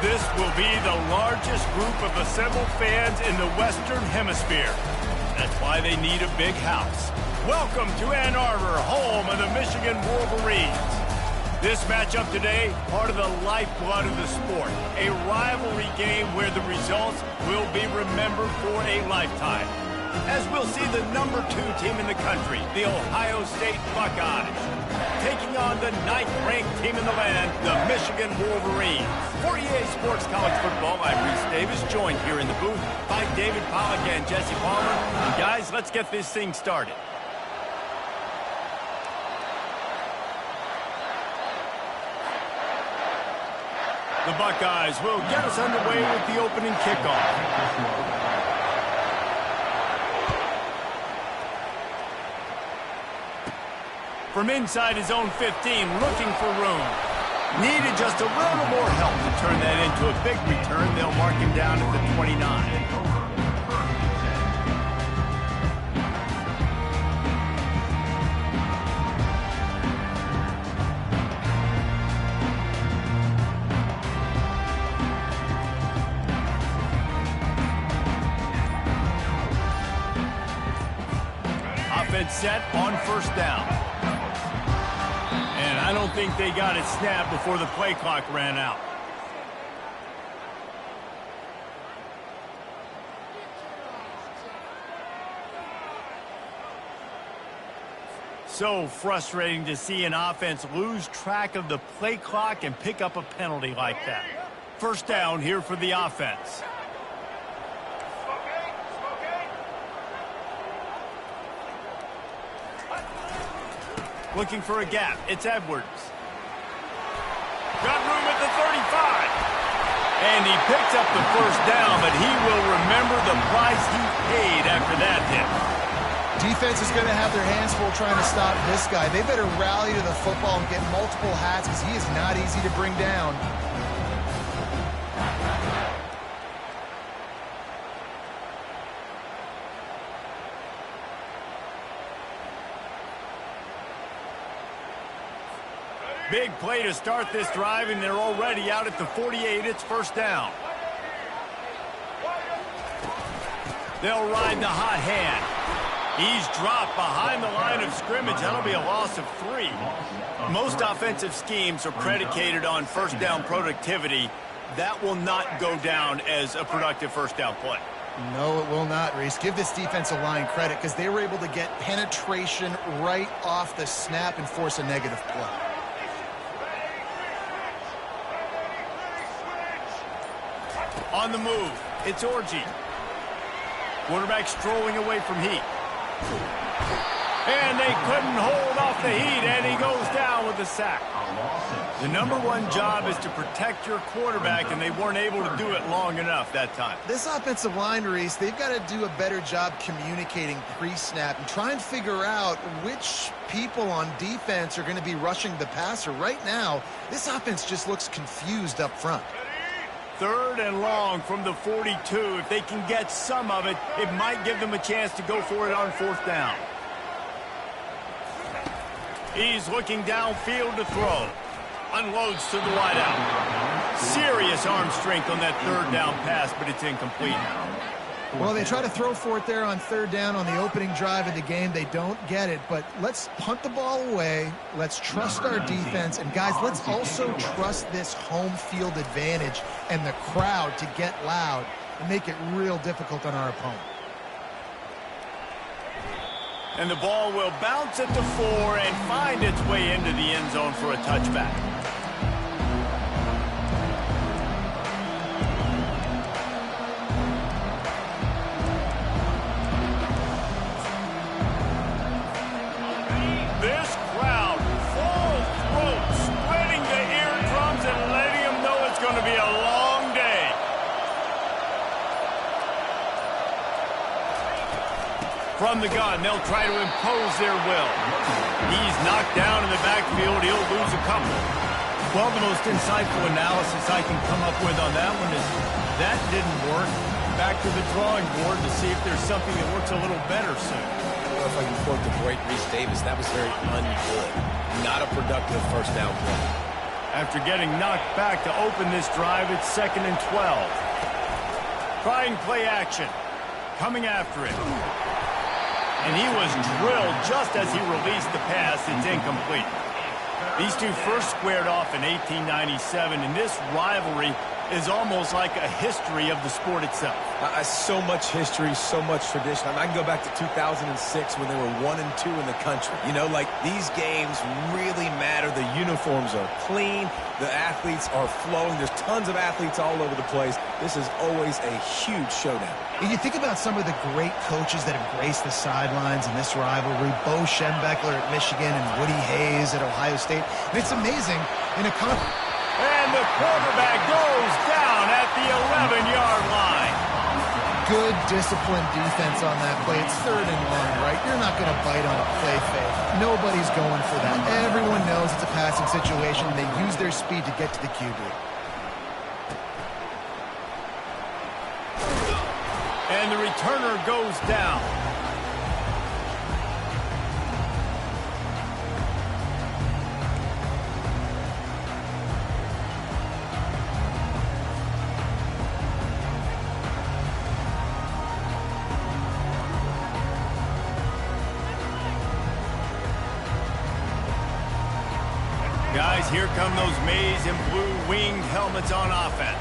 This will be the largest group of assembled fans in the Western Hemisphere. That's why they need a big house. Welcome to Ann Arbor, home of the Michigan Wolverines. This matchup today, part of the lifeblood of the sport. A rivalry game where the results will be remembered for a lifetime. As we'll see the #2 team in the country, the Ohio State Buckeyes, taking on the 9th-ranked team in the land, the Michigan Wolverines. For EA Sports College Football, I'm Reese Davis, joined here in the booth by David Pollack and Jesse Palmer. And guys, let's get this thing started. The Buckeyes will get us underway with the opening kickoff. From inside his own 15, looking for room. Needed just a little more help to turn that into a big return. They'll mark him down at the 29. Offense set on first down. And I don't think they got it snapped before the play clock ran out. So frustrating to see an offense lose track of the play clock and pick up a penalty like that. First down here for the offense. Looking for a gap. It's Edwards. Got room at the 35. And he picks up the first down, but he will remember the price he paid after that hit. Defense is going to have their hands full trying to stop this guy. They better rally to the football and get multiple hats because he is not easy to bring down. Big play to start this drive, and they're already out at the 48. It's first down. They'll ride the hot hand. He's dropped behind the line of scrimmage. That'll be a loss of 3. Most offensive schemes are predicated on first down productivity. That will not go down as a productive first down play. No, it will not, Reese. Give this defensive line credit because they were able to get penetration right off the snap and force a negative play. On the move, it's Orji. Quarterback strolling away from heat. And they couldn't hold off the heat, and he goes down with the sack. The #1 job is to protect your quarterback, and they weren't able to do it long enough that time. This offensive line, Reese, they've got to do a better job communicating pre-snap and try and figure out which people on defense are going to be rushing the passer. Right now, this offense just looks confused up front. 3rd and long from the 42. If they can get some of it, it might give them a chance to go for it on 4th down. He's looking downfield to throw. Unloads to the wideout. Serious arm strength on that 3rd down pass, but it's incomplete. Well, they try to throw for it there on 3rd down on the opening drive of the game. They don't get it, but let's punt the ball away. Let's trust our defense. And, guys, let's also trust this home field advantage and the crowd to get loud and make it real difficult on our opponent. And the ball will bounce at the 4 and find its way into the end zone for a touchback. This crowd, full throat, spreading the eardrums and letting them know it's going to be a long day. From the gun, they'll try to impose their will. He's knocked down in the backfield. He'll lose a couple. Well, the most insightful analysis I can come up with on that one is that didn't work. Back to the drawing board to see if there's something that works a little better soon. Or if I can quote the great Reese Davis, that was very ungood. Not a productive first down play. After getting knocked back to open this drive, it's 2nd and 12. Trying play action. Coming after it. And he was drilled just as he released the pass. It's incomplete. These two first squared off in 1897, and this rivalry is almost like a history of the sport itself. So much history, so much tradition. I can go back to 2006 when they were 1 and 2 in the country. You know, like, these games really matter. The uniforms are clean. The athletes are flowing. There's tons of athletes all over the place. This is always a huge showdown. You think about some of the great coaches that have graced the sidelines in this rivalry. Bo Schembechler at Michigan and Woody Hayes at Ohio State. And it's amazing in a conference. And the quarterback goes down at the 11-yard line. Good disciplined defense on that play. It's 3rd and long, right? You're not going to bite on a play fake. Nobody's going for that. Everyone knows it's a passing situation. They use their speed to get to the QB. And the returner goes down. Guys, here come those maize and blue winged helmets on offense.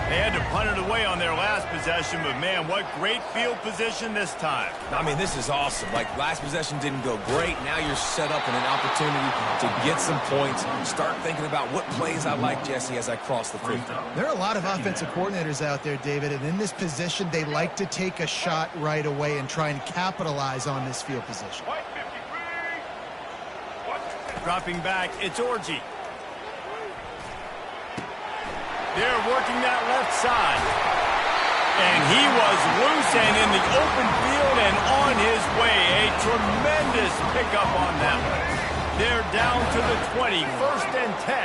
They had to punt it away on their last possession, but man, what great field position this time. I mean, this is awesome. Like, last possession didn't go great. Now you're set up in an opportunity to get some points. Start thinking about what plays I like, Jesse, as I cross the 50. There are a lot of offensive coordinators out there, David, and in this position, they like to take a shot right away and try and capitalize on this field position. Dropping back, it's Orji. They're working that left side. And he was loose and in the open field and on his way. A tremendous pickup on that one. They're down to the 20, 1st and 10.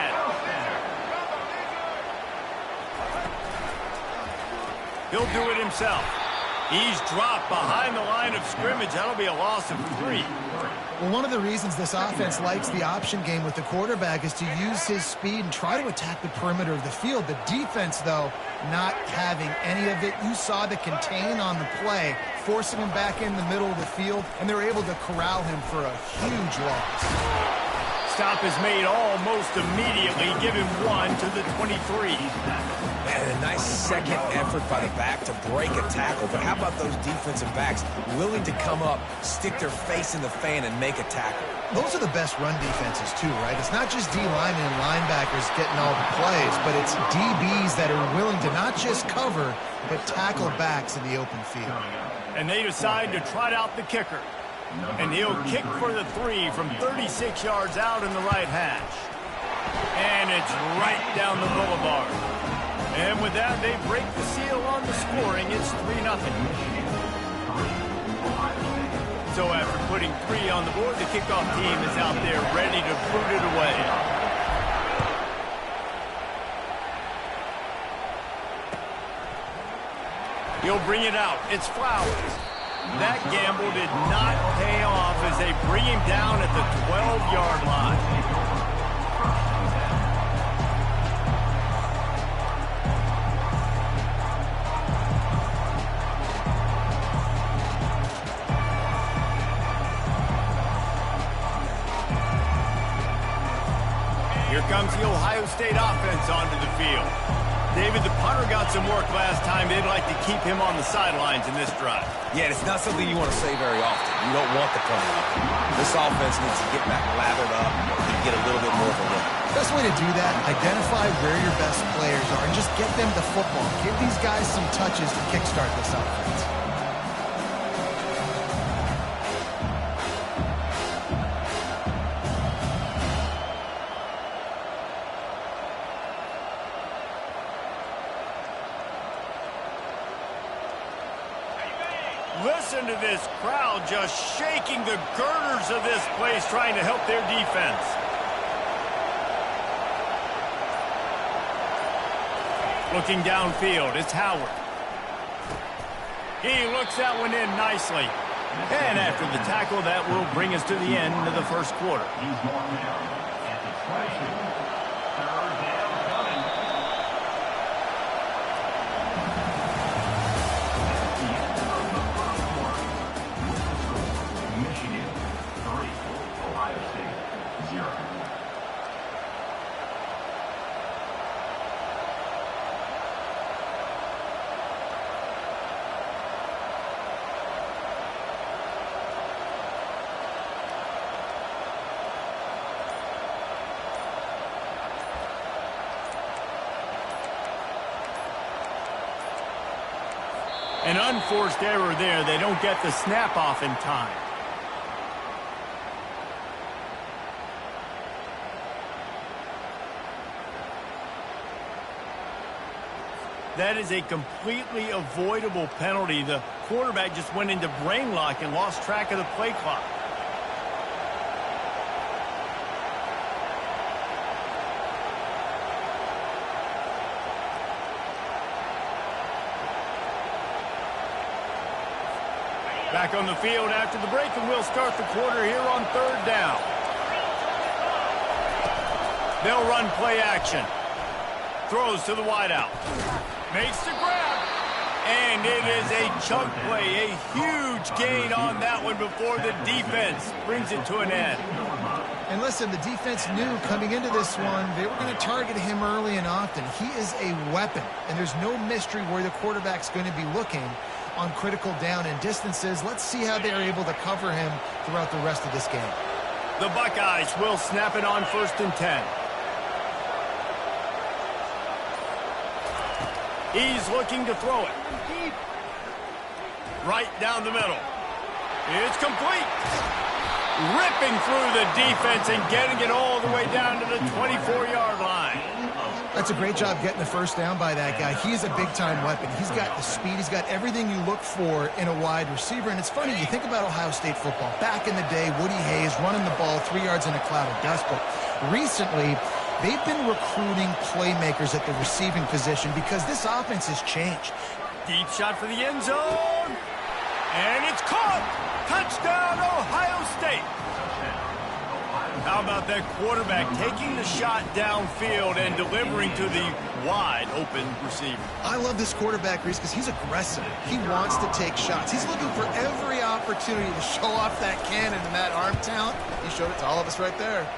He'll do it himself. He's dropped behind the line of scrimmage. That'll be a loss of 3. Well, one of the reasons this offense likes the option game with the quarterback is to use his speed and try to attack the perimeter of the field. The defense, though, not having any of it. You saw the contain on the play, forcing him back in the middle of the field, and they were able to corral him for a huge loss. Stop is made almost immediately. Give him 1 to the 23. And a nice second effort by the back to break a tackle. But how about those defensive backs willing to come up, stick their face in the fan, and make a tackle? Those are the best run defenses, too, right? It's not just D-linemen and linebackers getting all the plays, but it's DBs that are willing to not just cover, but tackle backs in the open field. And they decide to trot out the kicker. And he'll kick for the 3 from 36 yards out in the right hash. And it's right down the boulevard. And with that, they break the seal on the scoring. It's 3-0. So after putting 3 on the board, the kickoff team is out there ready to boot it away. He'll bring it out. It's Flowers. That gamble did not pay off as they bring him down at the 12-yard line. Here comes the Ohio State offense onto the field. David, the punter got some work last time. They'd like to keep him on the sidelines in this drive. Yeah, it's not something you want to say very often. You don't want the punter. This offense needs to get back lathered up and get a little bit more of a run. Best way to do that, identify where your best players are and just get them the football. Give these guys some touches to kickstart this offense. Listen to this crowd just shaking the girders of this place, trying to help their defense. Looking downfield, it's Howard. He looks that one in nicely. And after the tackle, that will bring us to the end of the first quarter. An unforced error there. They don't get the snap off in time. That is a completely avoidable penalty. The quarterback just went into brain lock and lost track of the play clock. Back on the field after the break, and we'll start the quarter here on 3rd down. They'll run play action. Throws to the wideout. Makes the grab. And it is a chunk play, a huge gain on that one before the defense brings it to an end. And listen, the defense knew coming into this one, they were going to target him early and often. He is a weapon, and there's no mystery where the quarterback's going to be looking on critical down and distances. Let's see how they're able to cover him throughout the rest of this game. The Buckeyes will snap it on 1st and 10. He's looking to throw it. Right down the middle. It's complete. Ripping through the defense and getting it all the way down to the 24-yard line. That's a great job getting the first down by that guy. He's a big-time weapon. He's got the speed. He's got everything you look for in a wide receiver. And it's funny, you think about Ohio State football. Back in the day, Woody Hayes running the ball 3 yards in a cloud of dust. But recently, they've been recruiting playmakers at the receiving position because this offense has changed. Deep shot for the end zone. And it's caught. Touchdown, Ohio State. How about that quarterback taking the shot downfield and delivering to the wide-open receiver? I love this quarterback, Reese, because he's aggressive. He wants to take shots. He's looking for every opportunity to show off that cannon and that arm talent. He showed it to all of us right there.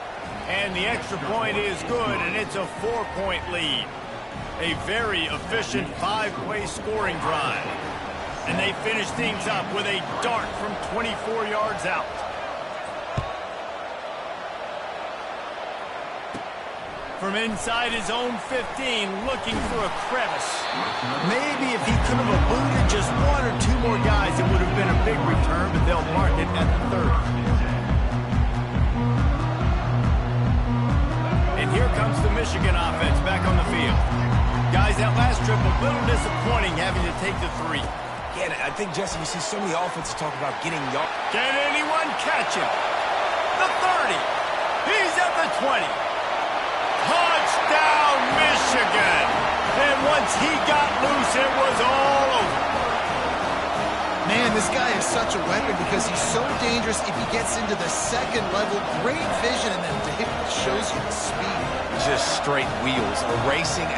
And the extra point is good, and it's a 4-point lead. A very efficient 5-play scoring drive. And they finish things up with a dart from 24 yards out. From inside his own 15, looking for a crevice. Maybe if he could have eluded just 1 or 2 more guys, it would have been a big return, but they'll mark it at the 30. And here comes the Michigan offense back on the field. Guys, that last trip, a little disappointing having to take the 3. Yeah, I think, Jesse, you see so many offenses talk about getting yards. Can anyone catch him? The 30. He's at the 20. Touchdown, Michigan. And once he got loose, it was all over. Man, this guy is such a weapon because he's so dangerous if he gets into the second level. Great vision, and then David shows you the speed. Just straight wheels, erasing.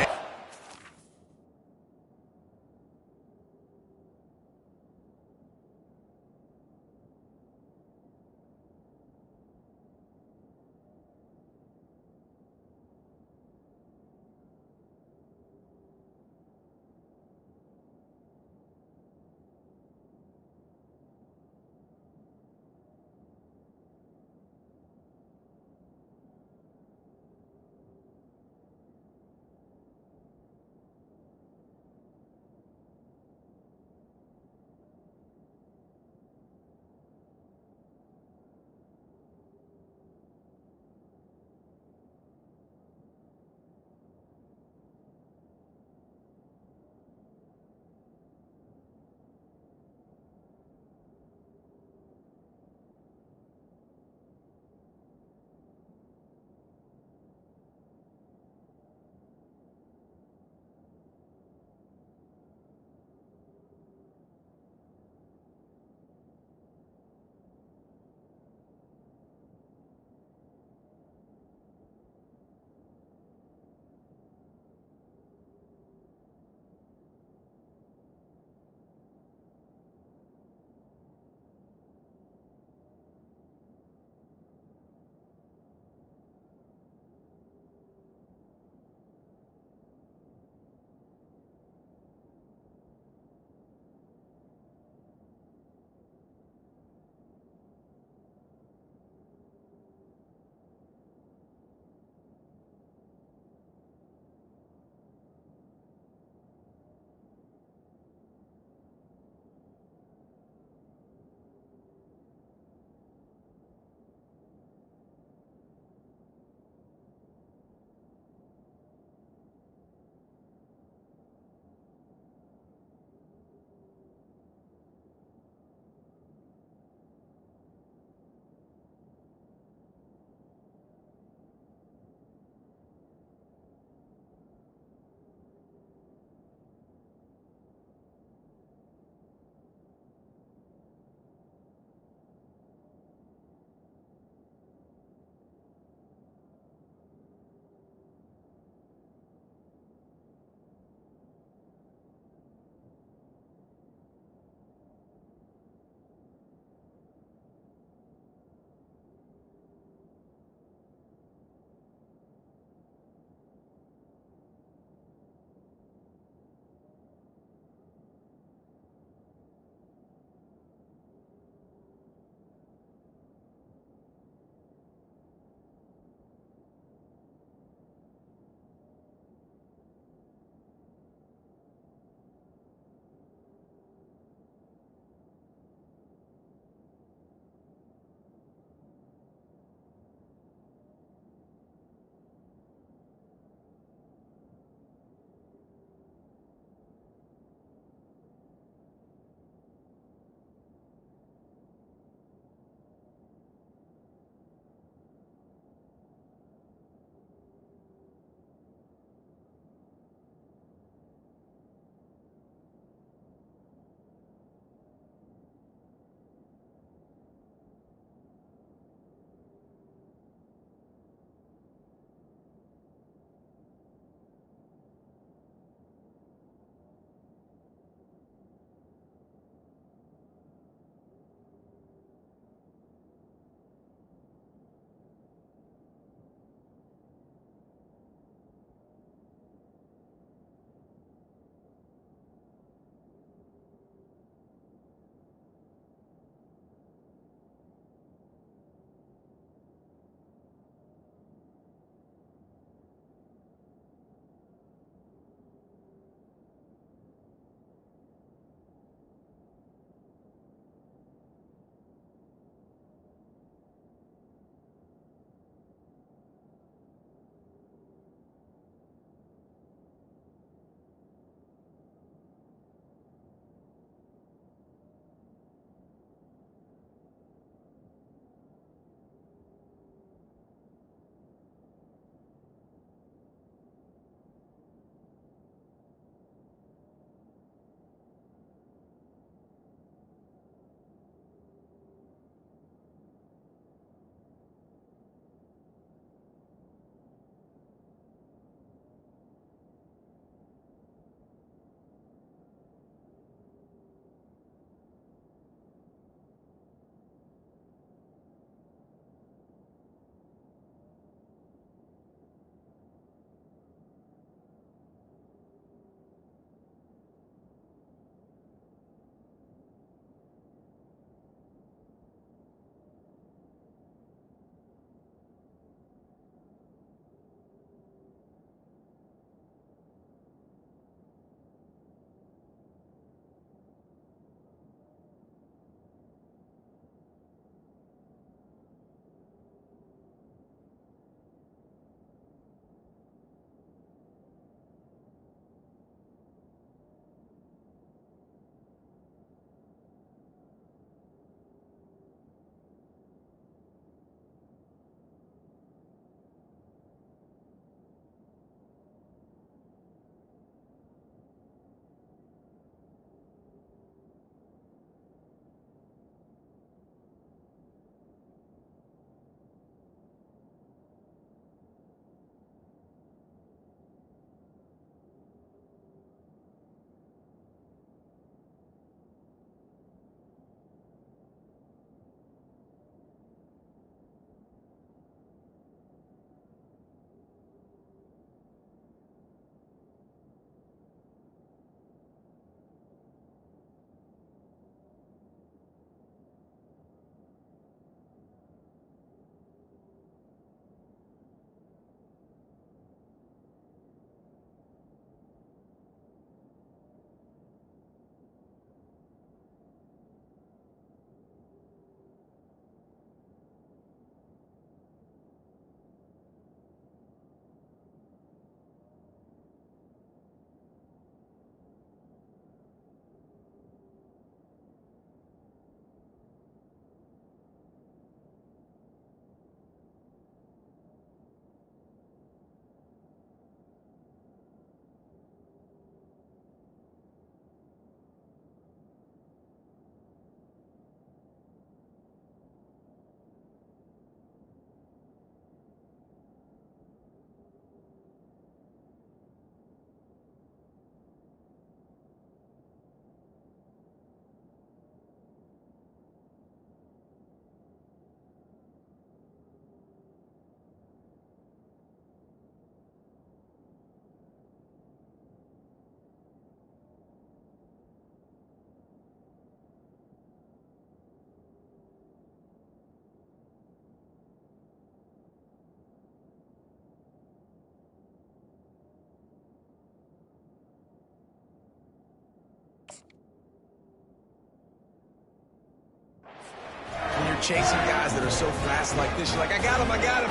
chasing guys that are so fast like this, you're like, I got him, I got him.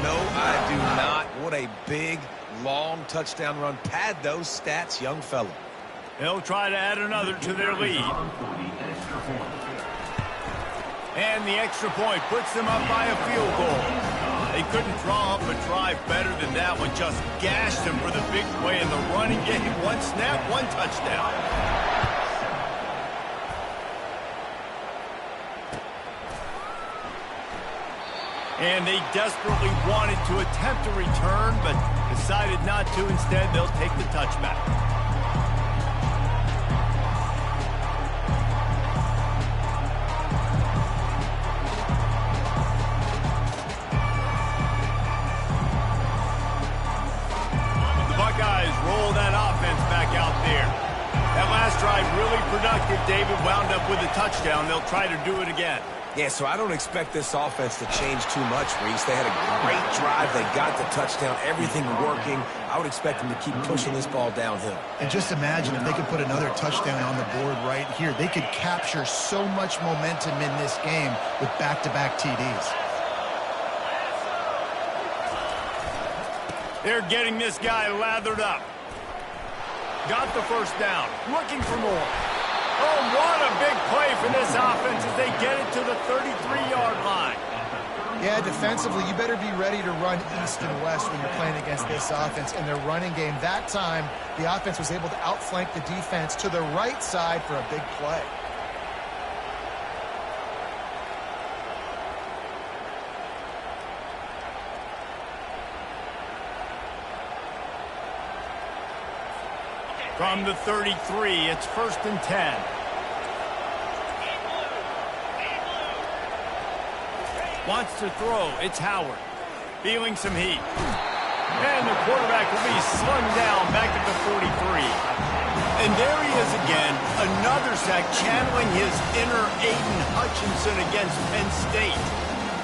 No, I do not. What a big, long touchdown run. Pad those stats, young fella. They'll try to add another to their lead. And the extra point puts them up by a field goal. They couldn't draw up a drive better than that one. Just gashed them for the big play in the running game. One snap, one touchdown. And they desperately wanted to attempt a return, but decided not to. Instead, they'll take the touchback. Roll that offense back out there. That last drive really productive. David wound up with a touchdown. They'll try to do it again. Yeah, so I don't expect this offense to change too much, Reese. They had a great drive. They got the touchdown. Everything working. I would expect them to keep pushing this ball downhill. And just imagine if they could put another touchdown on the board right here. They could capture so much momentum in this game with back-to-back TDs. They're getting this guy lathered up. Got the first down. Looking for more. Oh, what a big play for this offense as they get it to the 33-yard line. Yeah, defensively, you better be ready to run east and west when you're playing against this offense. In their running game, that time, the offense was able to outflank the defense to the right side for a big play. From the 33, it's 1st and 10. Wants to throw. It's Howard. Feeling some heat. And the quarterback will be slung down back at the 43. And there he is again. Another sack, channeling his inner Aiden Hutchinson against Penn State.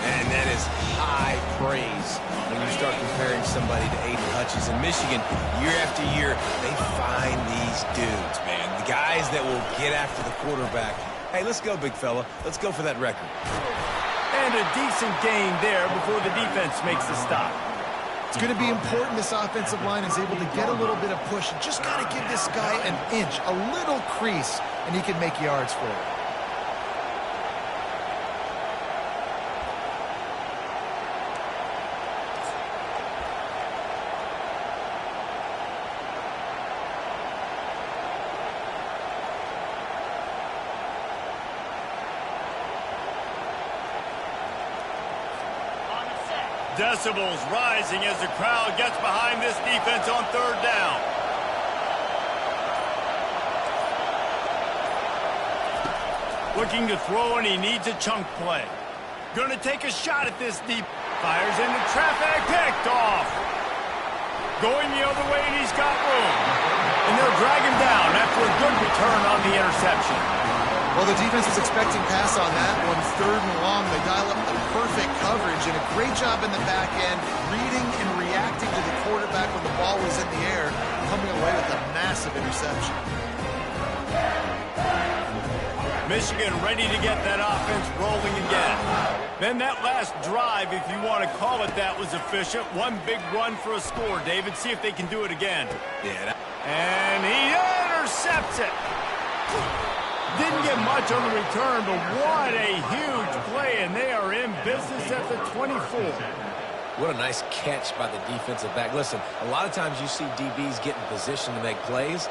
And that is high praise when you start comparing somebody to Aiden Hutchinson. Michigan, year after year, they find these dudes, man. The guys that will get after the quarterback. Hey, let's go, big fella. Let's go for that record. And a decent gain there before the defense makes the stop. It's going to be important this offensive line is able to get a little bit of push. You just got to give this guy an inch, a little crease, and he can make yards for it. Decibels rising as the crowd gets behind this defense on 3rd down. Looking to throw, and he needs a chunk play. Going to take a shot at this deep. Fires into traffic. Picked off. Going the other way, and he's got room. And they'll drag him down after a good return on the interception. Well, the defense was expecting pass on that one. 3rd and long, they dial up the perfect coverage and a great job in the back end, reading and reacting to the quarterback when the ball was in the air, coming away with a massive interception. Michigan ready to get that offense rolling again. Then that last drive, if you want to call it that, was efficient. One big run for a score. David, see if they can do it again. Yeah. And he intercepts it. Didn't get much on the return, but what a huge play, and they are in business at the 24. What a nice catch by the defensive back. Listen, a lot of times you see DBs get in position to make plays,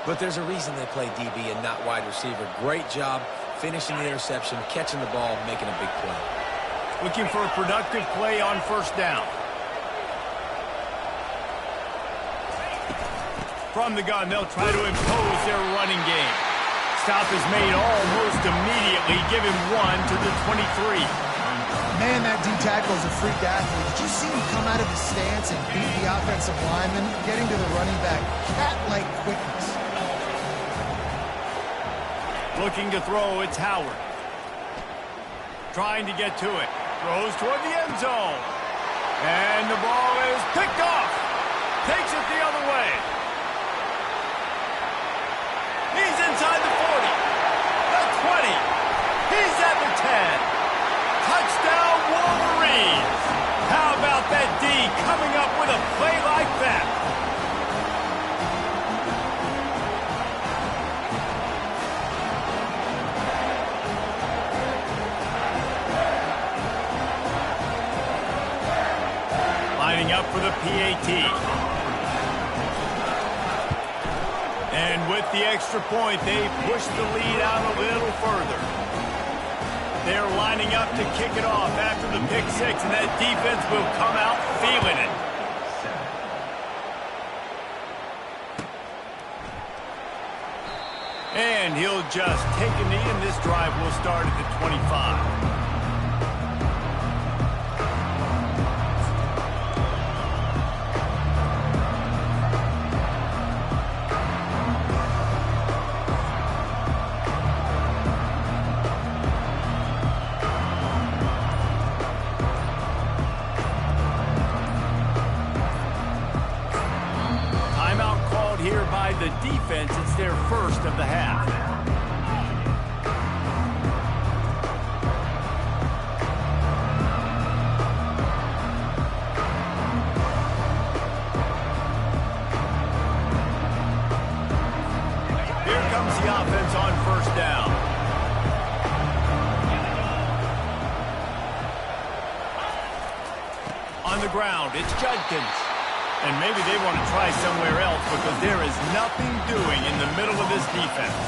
but there's a reason they play DB and not wide receiver. Great job finishing the interception, catching the ball, making a big play. Looking for a productive play on 1st down. From the gun, they'll try to impose their running game. Stop is made almost immediately. Give him 1 to the 23. Man, that D tackle is a freak athlete. Did you see him come out of his stance and beat the offensive lineman, getting to the running back? Cat-like quickness. Looking to throw, it's Howard. Trying to get to it. Throws toward the end zone. And the ball is picked off. Takes it the other way. He's inside the 40, the 20. He's at the 10. PAT. And with the extra point, they push the lead out a little further. They're lining up to kick it off after the pick six, and that defense will come out feeling it. And he'll just take a knee, and this drive will start at the 25. Here by the defense. It's their first of the half. Here comes the offense on first down. On the ground, it's Judkins. And maybe they want to try somewhere else because there is nothing doing in the middle of this defense.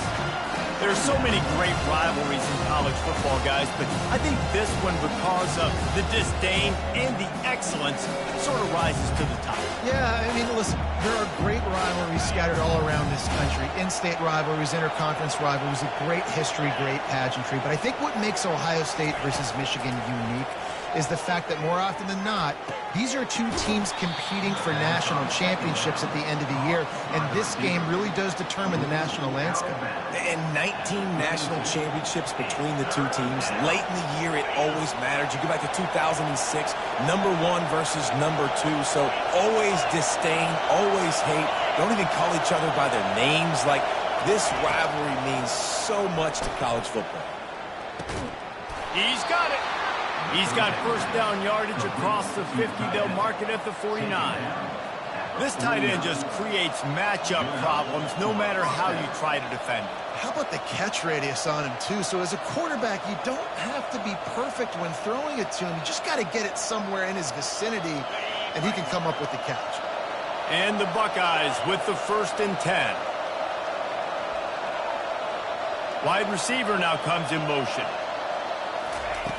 There's so many great rivalries in college football, guys, but I think this one, because of the disdain and the excellence, sort of rises to the top. Yeah, I mean, listen, there are great rivalries scattered all around this country. In-state rivalries, interconference rivalries, a great history, great pageantry. But I think what makes Ohio State versus Michigan unique is the fact that more often than not, these are two teams competing for national championships at the end of the year, and this game really does determine the national landscape. And 19 national championships between the two teams. Late in the year, it always mattered. You go back to 2006, number one versus number two, so always disdain, always hate. Don't even call each other by their names. Like, this rivalry means so much to college football. He's got it. He's got first down yardage across the 50. They'll mark it at the 49. This tight end just creates matchup problems no matter how you try to defend it. How about the catch radius on him, too? So as a quarterback, you don't have to be perfect when throwing it to him. You just got to get it somewhere in his vicinity, and he can come up with the catch. And the Buckeyes with the 1st and 10. Wide receiver now comes in motion.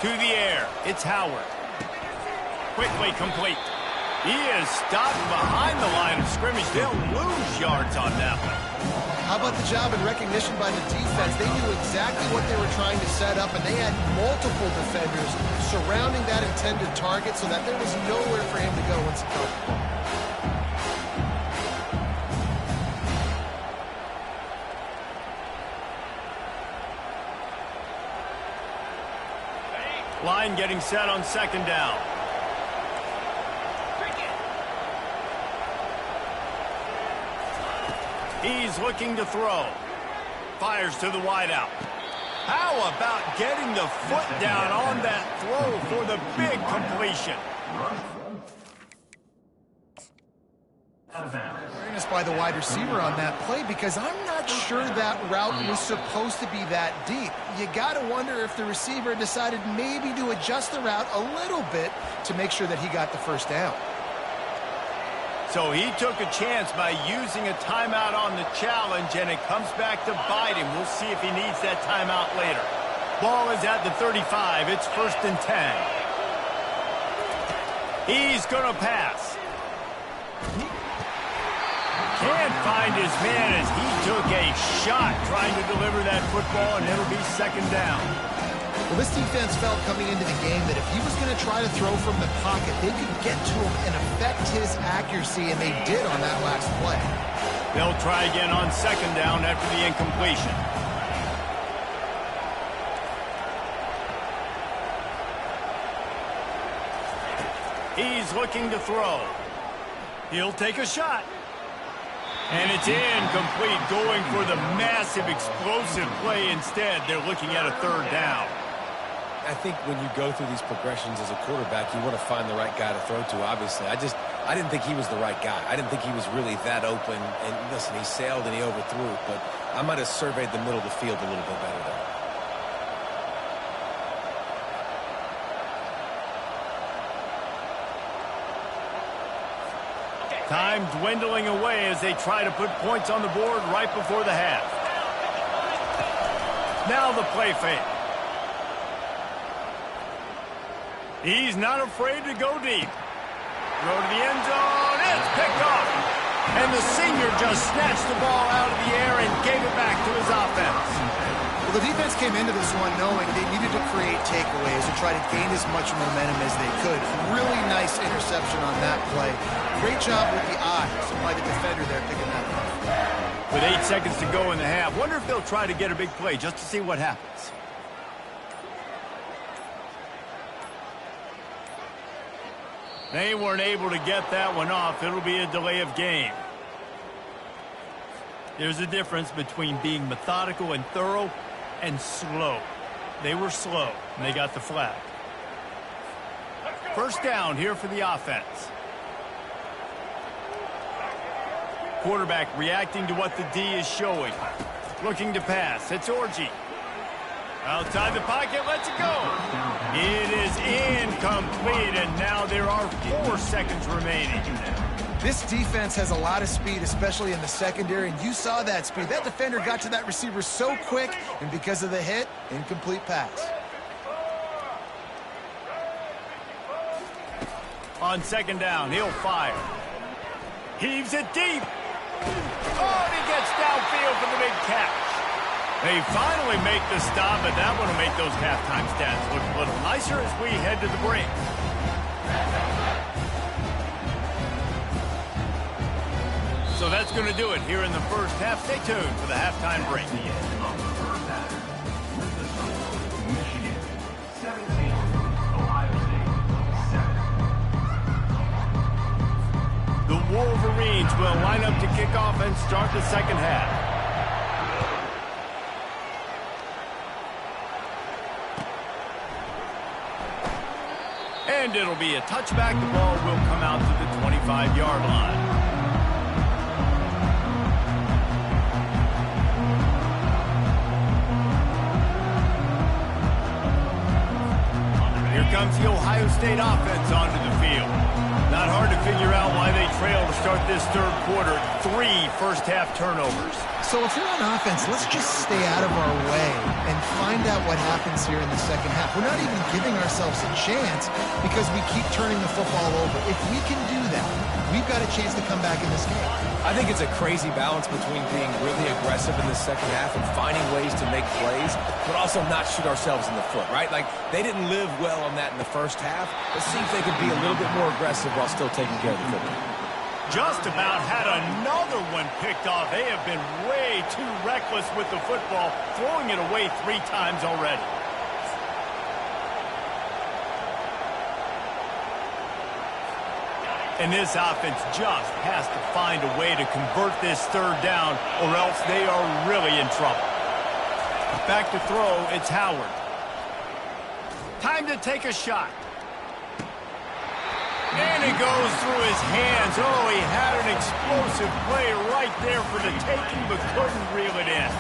To the air, it's Howard. Quickly complete. He is stopped behind the line of scrimmage. They'll lose yards on that one. How about the job and recognition by the defense? They knew exactly what they were trying to set up, and they had multiple defenders surrounding that intended target so that there was nowhere for him to go once he caught the ball. Line getting set on 2nd down. He's looking to throw. Fires to the wideout. How about getting the foot down on that throw for the big completion? Awareness by the wide receiver on that play, because I'm not sure that route was supposed to be that deep. You got to wonder if the receiver decided maybe to adjust the route a little bit to make sure that he got the first down. So he took a chance by using a timeout on the challenge, and it comes back to bite him. We'll see if he needs that timeout later. Ball is at the 35. It's 1st and 10. He's going to pass. Can't find his man as he took a shot trying to deliver that football, and it'll be 2nd down. Well, this defense felt coming into the game that if he was going to try to throw from the pocket, they could get to him and affect his accuracy, and they did on that last play. They'll try again on 2nd down after the incompletion. He's looking to throw. He'll take a shot. And it's incomplete, going for the massive, explosive play instead. They're looking at a 3rd down. I think when you go through these progressions as a quarterback, you want to find the right guy to throw to, obviously. I didn't think he was the right guy. I didn't think he was really that open. And listen, he sailed and he overthrew it, but I might have surveyed the middle of the field a little bit better there. Time dwindling away as they try to put points on the board right before the half. Now the play fake. He's not afraid to go deep. Throw to the end zone. It's picked off. And the senior just snatched the ball out of the air and gave it back to his offense. Well, the defense came into this one knowing they needed to create takeaways and try to gain as much momentum as they could. Really nice interception on that play. Great job with the eyes by the defender there picking that up. With 8 seconds to go in the half, wonder if they'll try to get a big play just to see what happens. They weren't able to get that one off. It'll be a delay of game. There's a difference between being methodical and thorough and slow. They were slow, and they got the flag. First down here for the offense. Quarterback reacting to what the D is showing. Looking to pass. It's Orji. Outside the pocket, lets it go. It is incomplete, and now there are 4 seconds remaining. This defense has a lot of speed, especially in the secondary, and you saw that speed. That defender got to that receiver so quick, and because of the hit, incomplete pass. On second down, he'll fire. Heaves it deep. Oh, and he gets downfield for the big catch. They finally make the stop, but that one will make those halftime stats look a little nicer as we head to the break. So that's going to do it here in the first half. Stay tuned for the halftime break. The Wolverines will line up to kick off and start the second half. And it'll be a touchback. The ball will come out to the 25-yard line. Here comes the Ohio State offense onto the field. Not hard to figure out why they trail to start this third quarter. 3 first-half turnovers. So if you're on offense, let's just stay out of our way and find out what happens here in the second half. We're not even giving ourselves a chance because we keep turning the football over. If we can do that, we've got a chance to come back in this game. I think it's a crazy balance between being really aggressive in the second half and finding ways to make plays, but also not shoot ourselves in the foot, right? Like, they didn't live well on that in the first half. Let's see if they could be a little bit more aggressive while still taking care of the football. Just about had another one picked off. They have been way too reckless with the football, throwing it away 3 times already. And this offense just has to find a way to convert this third down, or else they are really in trouble. Back to throw, it's Howard. Time to take a shot. And it goes through his hands. Oh, he had an explosive play right there for the taking, but couldn't reel it in.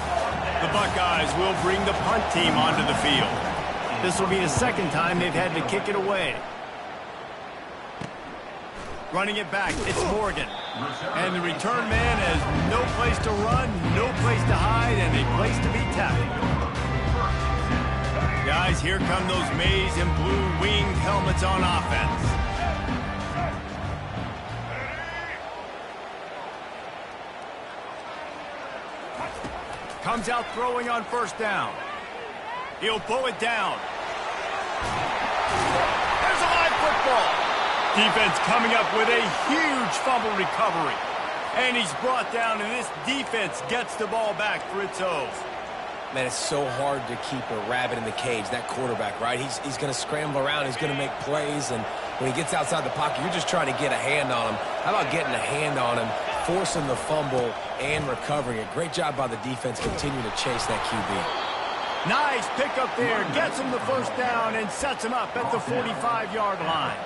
The Buckeyes will bring the punt team onto the field. This will be the second time they've had to kick it away. Running it back, it's Morgan. And the return man has no place to run, no place to hide, and a place to be tackled. Guys, here come those maize and blue winged helmets on offense. Comes out throwing on first down. He'll pull it down. There's a live football. Defense coming up with a huge fumble recovery. And he's brought down, and this defense gets the ball back for its own. Man, it's so hard to keep a rabbit in the cage, that quarterback, right? He's going to scramble around. He's going to make plays, and when he gets outside the pocket, you're just trying to get a hand on him. How about getting a hand on him, forcing the fumble, and recovering it? Great job by the defense continuing to chase that QB. Nice pickup there. Gets him the first down and sets him up at the 45-yard line.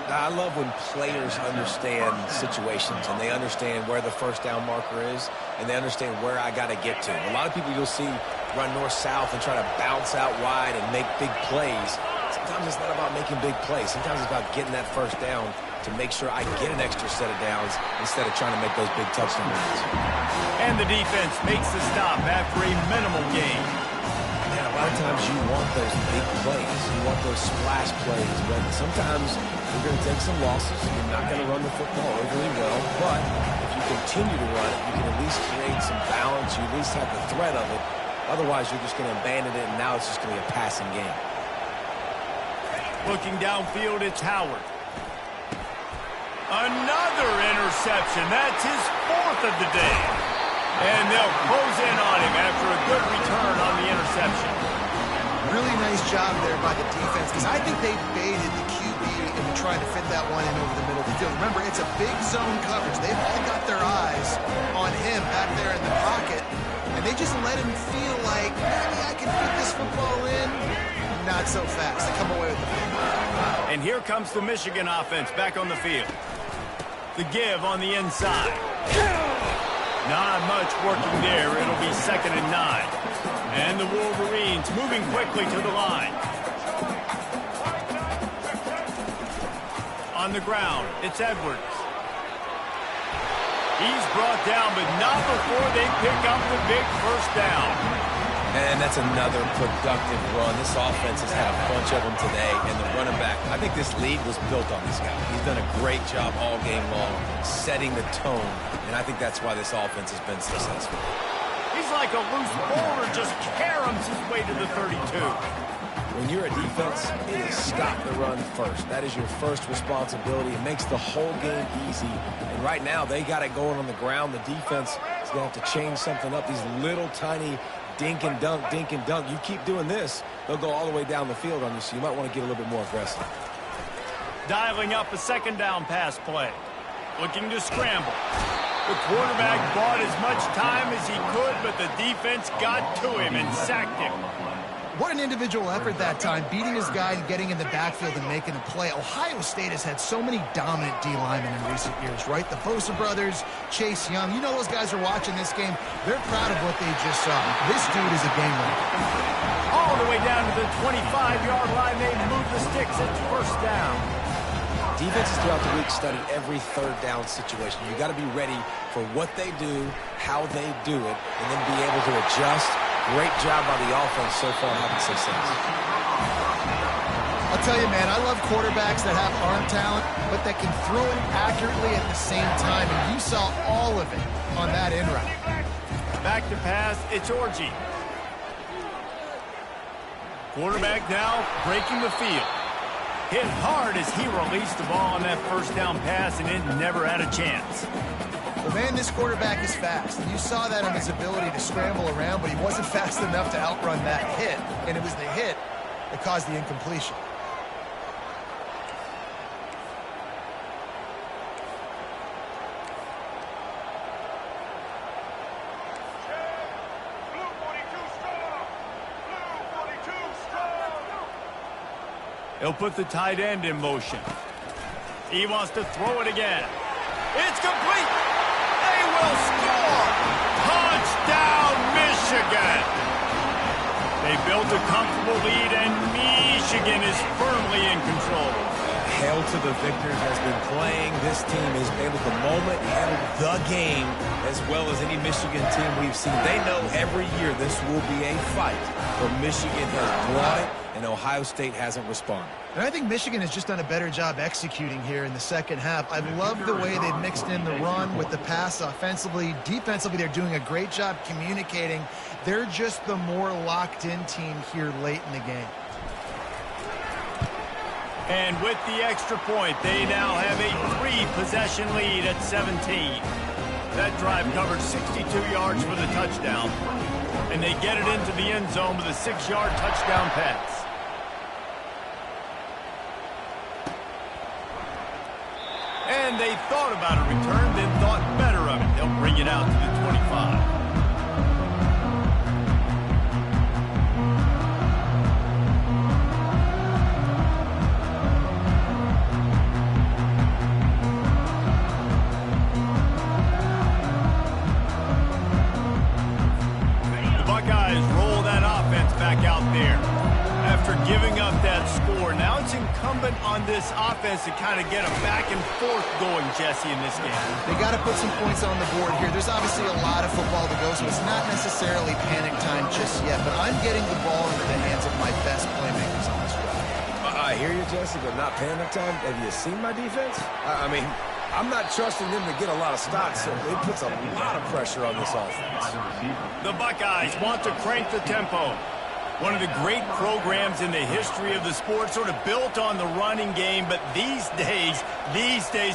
I love when players understand situations and they understand where the first down marker is and they understand where I got to get to. A lot of people you'll see run north-south and try to bounce out wide and make big plays. It's Sometimes it's not about making big plays. Sometimes it's about getting that first down to make sure I get an extra set of downs instead of trying to make those big touchdown runs. And the defense makes the stop after a minimal gain. Man, a lot of times you want those big plays. You want those splash plays, but sometimes you're going to take some losses. You're not going to run the football overly well, but if you continue to run it, you can at least create some balance. You at least have the threat of it. Otherwise, you're just going to abandon it, and now it's just going to be a passing game. Looking downfield, it's Howard. Another interception. That's his 4th of the day. And they'll close in on him after a good return on the interception. Really nice job there by the defense, because I think they baited the QB into trying to fit that one in over the middle of the field. Remember, it's a big zone coverage. They've all got their eyes on him back there in the pocket, and they just let him feel like, maybe I can fit this football in. Not so fast. They come away with the pick. And here comes the Michigan offense back on the field. The give on the inside. Not much working there. It'll be 2nd and 9. And the Wolverines moving quickly to the line. On the ground, it's Edwards. He's brought down, but not before they pick up the big first down. And that's another productive run. This offense has had a bunch of them today, and the running back, I think this lead was built on this guy. He's done a great job all game long setting the tone, and I think that's why this offense has been successful. He's like a loose bowler, just caroms his way to the 32. When you're a defense, it is stop the run first. That is your first responsibility. It makes the whole game easy. And right now, they got it going on the ground. The defense is going to have to change something up. These little tiny dink and dunk, dink and dunk. You keep doing this, they'll go all the way down the field on you, so you might want to get a little bit more aggressive. Dialing up a 2nd down pass play. Looking to scramble. The quarterback bought as much time as he could, but the defense got to him and sacked him. What an individual effort that time, beating his guy and getting in the backfield and making a play. Ohio State has had so many dominant D linemen in recent years, right? The Bosa brothers, Chase Young. You know those guys are watching this game. They're proud of what they just saw. This dude is a game winner. All the way down to the 25-yard line, they move the sticks at 1st down. Defenses throughout the week study every 3rd down situation. You got to be ready for what they do, how they do it, and then be able to adjust. Great job by the offense so far having success. I'll tell you, man, I love quarterbacks that have arm talent, but that can throw it accurately at the same time, and you saw all of it on that in route. Back to pass, it's Orji. Quarterback now breaking the field. Hit hard as he released the ball on that 1st down pass, and it never had a chance. Well, man, this quarterback is fast. And you saw that in his ability to scramble around, but he wasn't fast enough to outrun that hit. And it was the hit that caused the incompletion. He'll put the tight end in motion. He wants to throw it again. It's complete. They will score. Touchdown, Michigan. They built a comfortable lead, and Michigan is firmly in control. Hail to the victors has been playing. This team has handled the moment, handled the game, as well as any Michigan team we've seen. They know every year this will be a fight, but Michigan has brought it, and Ohio State hasn't responded. And I think Michigan has just done a better job executing here in the 2nd half. I love the way they've mixed in the run with the pass offensively. Defensively, they're doing a great job communicating. They're just the more locked-in team here late in the game. And with the extra point, they now have a 3-possession lead at 17. That drive covered 62 yards for the touchdown. And they get it into the end zone with a 6-yard touchdown pass. And they thought about a return, then thought better of it. They'll bring it out to the 25. The Buckeyes roll that offense back out there. After giving up that score, now it's incumbent on this offense to kind of get a back and forth going, Jesse, in this game. They got to put some points on the board here. There's obviously a lot of football to go, so it's not necessarily panic time just yet, but I'm getting the ball into the hands of my best playmakers on this drive. I hear you, Jesse, but not panic time. Have you seen my defense? I mean, I'm not trusting them to get a lot of stops, so it puts a lot of pressure on this offense. The Buckeyes want to crank the tempo. One of the great programs in the history of the sport, sort of built on the running game, but these days,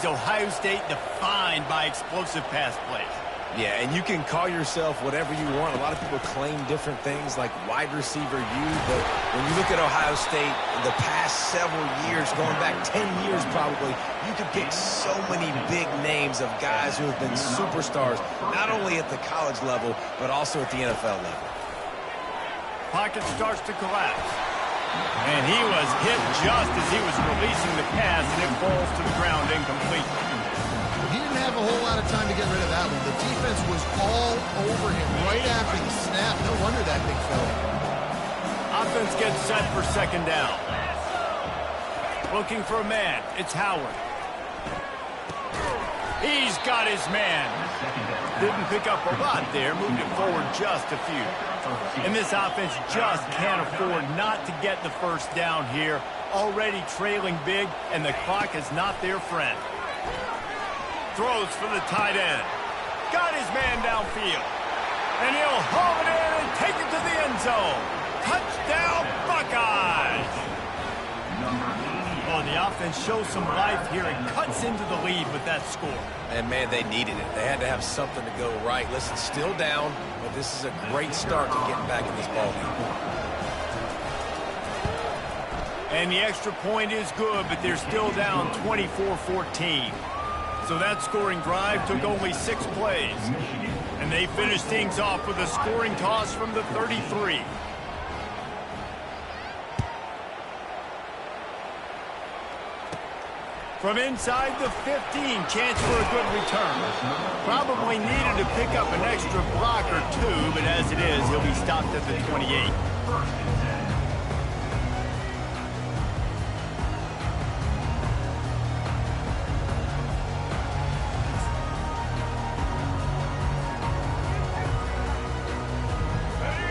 Ohio State defined by explosive pass plays. Yeah, and you can call yourself whatever you want. A lot of people claim different things like wide receiver U, but when you look at Ohio State in the past several years, going back 10 years probably, you could pick so many big names of guys who have been superstars, not only at the college level, but also at the NFL level. Pocket starts to collapse. And he was hit just as he was releasing the pass, and it falls to the ground incomplete. He didn't have a whole lot of time to get rid of that one. The defense was all over him right after the snap. No wonder that big fella. Offense gets set for second down. Looking for a man. It's Howard. He's got his man. Didn't pick up a lot there. Moved it forward just a few. And this offense just can't afford not to get the first down here. Already trailing big, and the clock is not their friend. Throws for the tight end. Got his man downfield. And he'll haul it in and take it to the end zone. Touchdown, Buckeyes! Oh, the offense shows some life here and cuts into the lead with that score. And, man, they needed it. They had to have something to go right. Listen, still down, but this is a great start to getting back in this ballgame. And the extra point is good, but they're still down 24-14. So that scoring drive took only 6 plays. And they finished things off with a scoring toss from the 33. From inside the 15, chance for a good return. Probably needed to pick up an extra block or two, but as it is, he'll be stopped at the 28.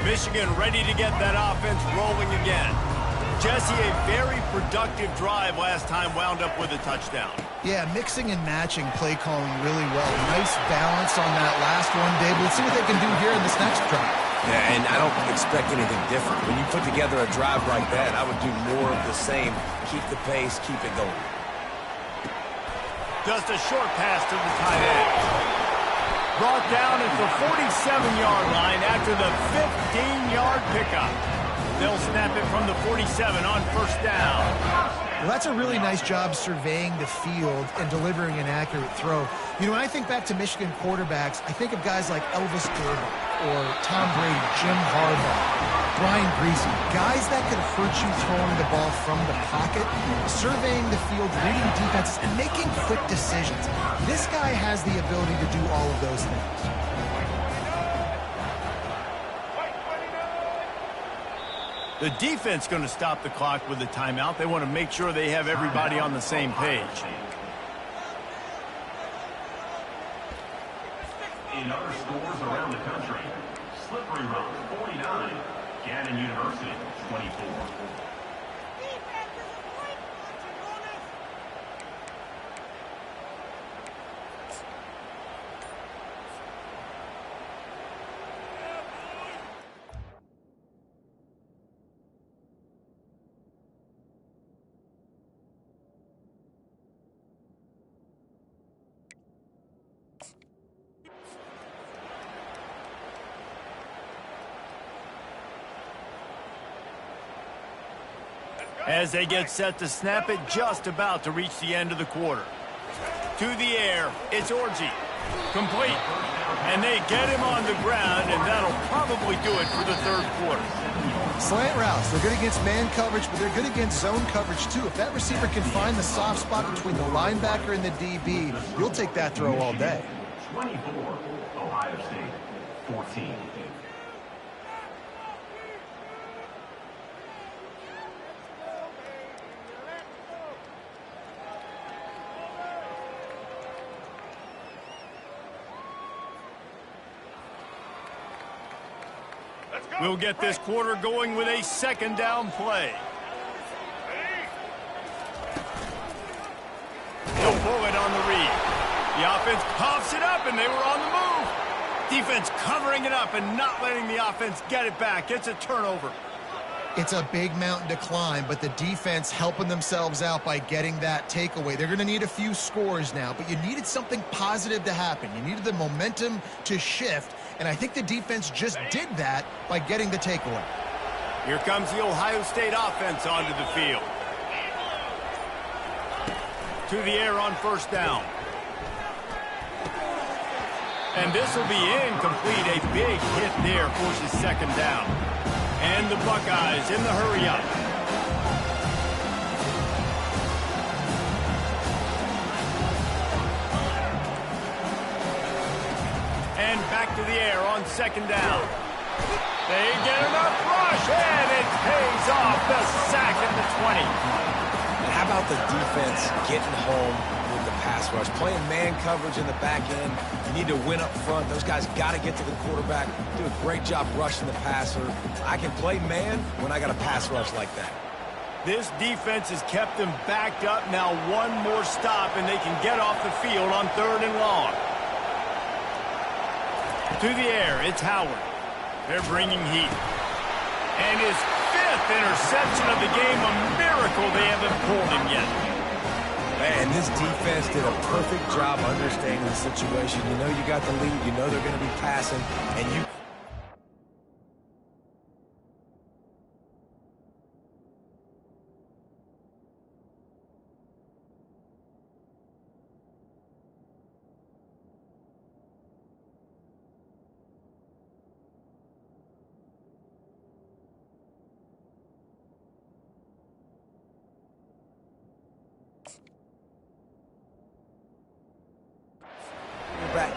Michigan ready to get that offense rolling again. Jesse, a very productive drive last time, wound up with a touchdown. Yeah, mixing and matching play calling really well. Nice balance on that last one, Dave. Let's see what they can do here in this next drive. Yeah, and I don't expect anything different. When you put together a drive like that, I would do more of the same. Keep the pace, keep it going. Just a short pass to the tight end. Brought down at the 47-yard line after the 15-yard pickup. They'll snap it from the 47 on first down. Well, that's a really nice job surveying the field and delivering an accurate throw. You know, when I think back to Michigan quarterbacks, I think of guys like Elvis Durbin or Tom Brady, Jim Harbaugh, Brian Greasy, guys that could hurt you throwing the ball from the pocket, surveying the field, reading defenses, and making quick decisions. This guy has the ability to do all of those things. The defense going to stop the clock with a timeout. They want to make sure they have everybody on the same page. In other schools around the country, Slippery Rock 49, Gannon University 24. As they get set to snap it, just about to reach the end of the quarter. To the air, it's Orji. Complete. And they get him on the ground, and that'll probably do it for the third quarter. Slant routes, they're good against man coverage, but they're good against zone coverage too. If that receiver can find the soft spot between the linebacker and the DB, you'll take that throw all day. 24, Ohio State 14. We'll get this quarter going with a second down play. He'll pull it on the read. The offense coughs it up, and they were on the move. Defense covering it up and not letting the offense get it back. It's a turnover. It's a big mountain to climb, but the defense helping themselves out by getting that takeaway. They're going to need a few scores now, but you needed something positive to happen. You needed the momentum to shift, and I think the defense just did that by getting the takeaway. Here comes the Ohio State offense onto the field. To the air on first down. And this will be incomplete. A big hit there forces second down. And the Buckeyes in the hurry-up. And back to the air on second down. They get enough rush, and it pays off. The sack at the 20. And how about the defense getting home with the pass rush? Playing man coverage in the back end. You need to win up front. Those guys got to get to the quarterback. Do a great job rushing the passer. I can play man when I got a pass rush like that. This defense has kept them backed up. Now one more stop, and they can get off the field on 3rd and long. To the air, it's Howard. They're bringing heat. And his 5th interception of the game, a miracle they haven't pulled him yet. Man, this defense did a perfect job understanding the situation. You know you got the lead. You know they're going to be passing, and you...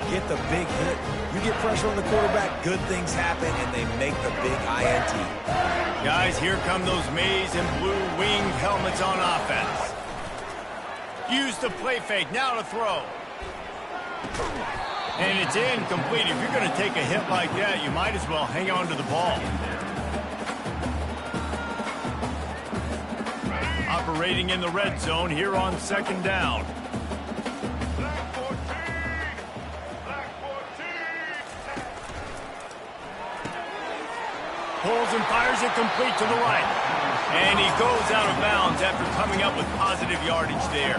get the big hit. You get pressure on the quarterback, good things happen, and they make the big INT. Guys, here come those maize and blue winged helmets on offense. Use the play fake, now to throw. And it's incomplete. If you're going to take a hit like that, you might as well hang on to the ball. Operating in the red zone here on second down. Pulls and fires it complete to the right. And he goes out of bounds after coming up with positive yardage there.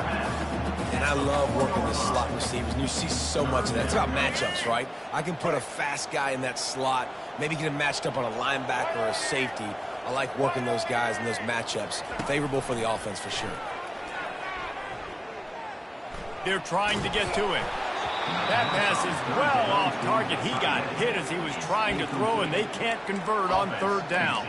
And I love working the slot receivers, and you see so much of that. It's about matchups, right? I can put a fast guy in that slot, maybe get him matched up on a linebacker or a safety. I like working those guys in those matchups. Favorable for the offense for sure. They're trying to get to it. That pass is well off target. He got hit as he was trying to throw, and they can't convert on 3rd down.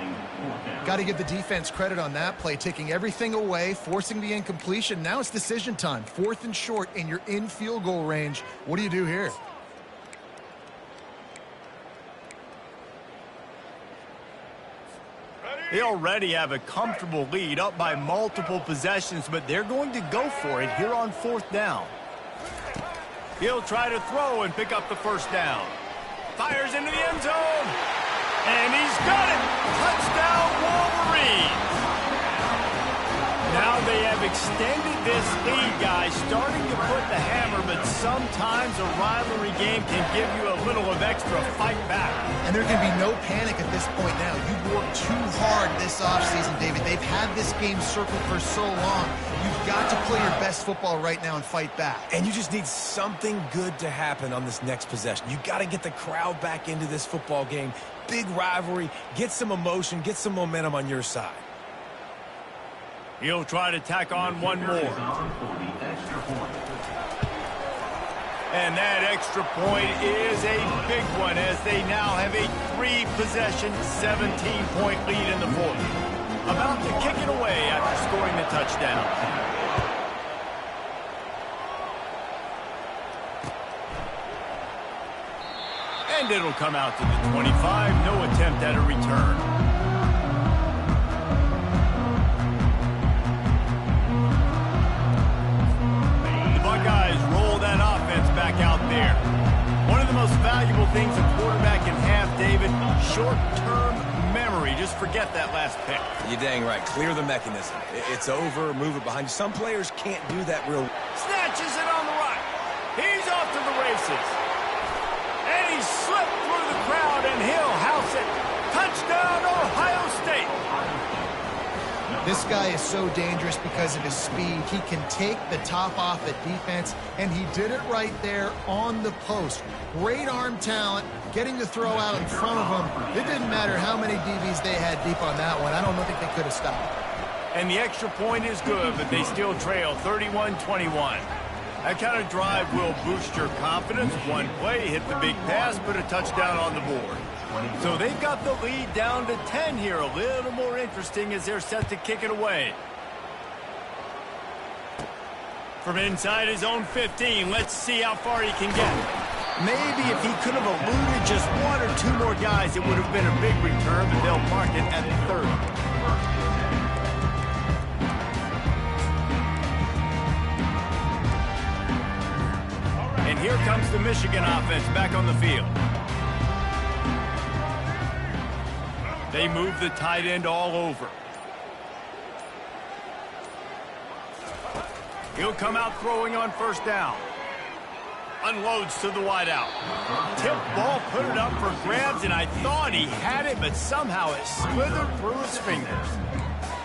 Got to give the defense credit on that play, taking everything away, forcing the incompletion. Now it's decision time. 4th and short, and you're in field goal range. What do you do here? They already have a comfortable lead, up by multiple possessions, but they're going to go for it here on 4th down. He'll try to throw and pick up the first down. Fires into the end zone. And he's got it. Touchdown, Wolverines. Now they have extended this lead, guys, starting to put the hammer, but sometimes a rivalry game can give you a little of extra fight back. And there can be no panic at this point now. You've worked too hard this offseason, David. They've had this game circled for so long. You've got to play your best football right now and fight back. And you just need something good to happen on this next possession. You got to get the crowd back into this football game. Big rivalry. Get some emotion. Get some momentum on your side. He'll try to tack on one more. And that extra point is a big one as they now have a 3-possession, 17-point lead in the 4th. About to kick it away after scoring the touchdown. And it'll come out to the 25. No attempt at a return. Buckeyes roll that offense back out there. One of the most valuable things a quarterback can have, David, Short-term memory. Just forget that last pick. You're dang right. Clear the mechanism. It's over. Move it behind you. Some players can't do that real. Snatches it on the right. He's off to the races. And he slipped through the crowd, and he'll house it. Touchdown, Ohio State. This guy is so dangerous because of his speed. He can take the top off the defense, and he did it right there on the post. Great arm talent, getting the throw out in front of him. It didn't matter how many DBs they had deep on that one. I don't think they could have stopped. And the extra point is good, but they still trail 31-21. That kind of drive will boost your confidence. One play, hit the big pass, put a touchdown on the board. So they've got the lead down to 10 here. A little more interesting as they're set to kick it away. From inside his own 15, let's see how far he can get. Maybe if he could have eluded just one or two more guys, it would have been a big return, but they'll mark it at 30. And here comes the Michigan offense back on the field. They move the tight end all over. He'll come out throwing on first down. Unloads to the wideout. Tip ball, put it up for grabs, and I thought he had it, but somehow it slithered through his fingers.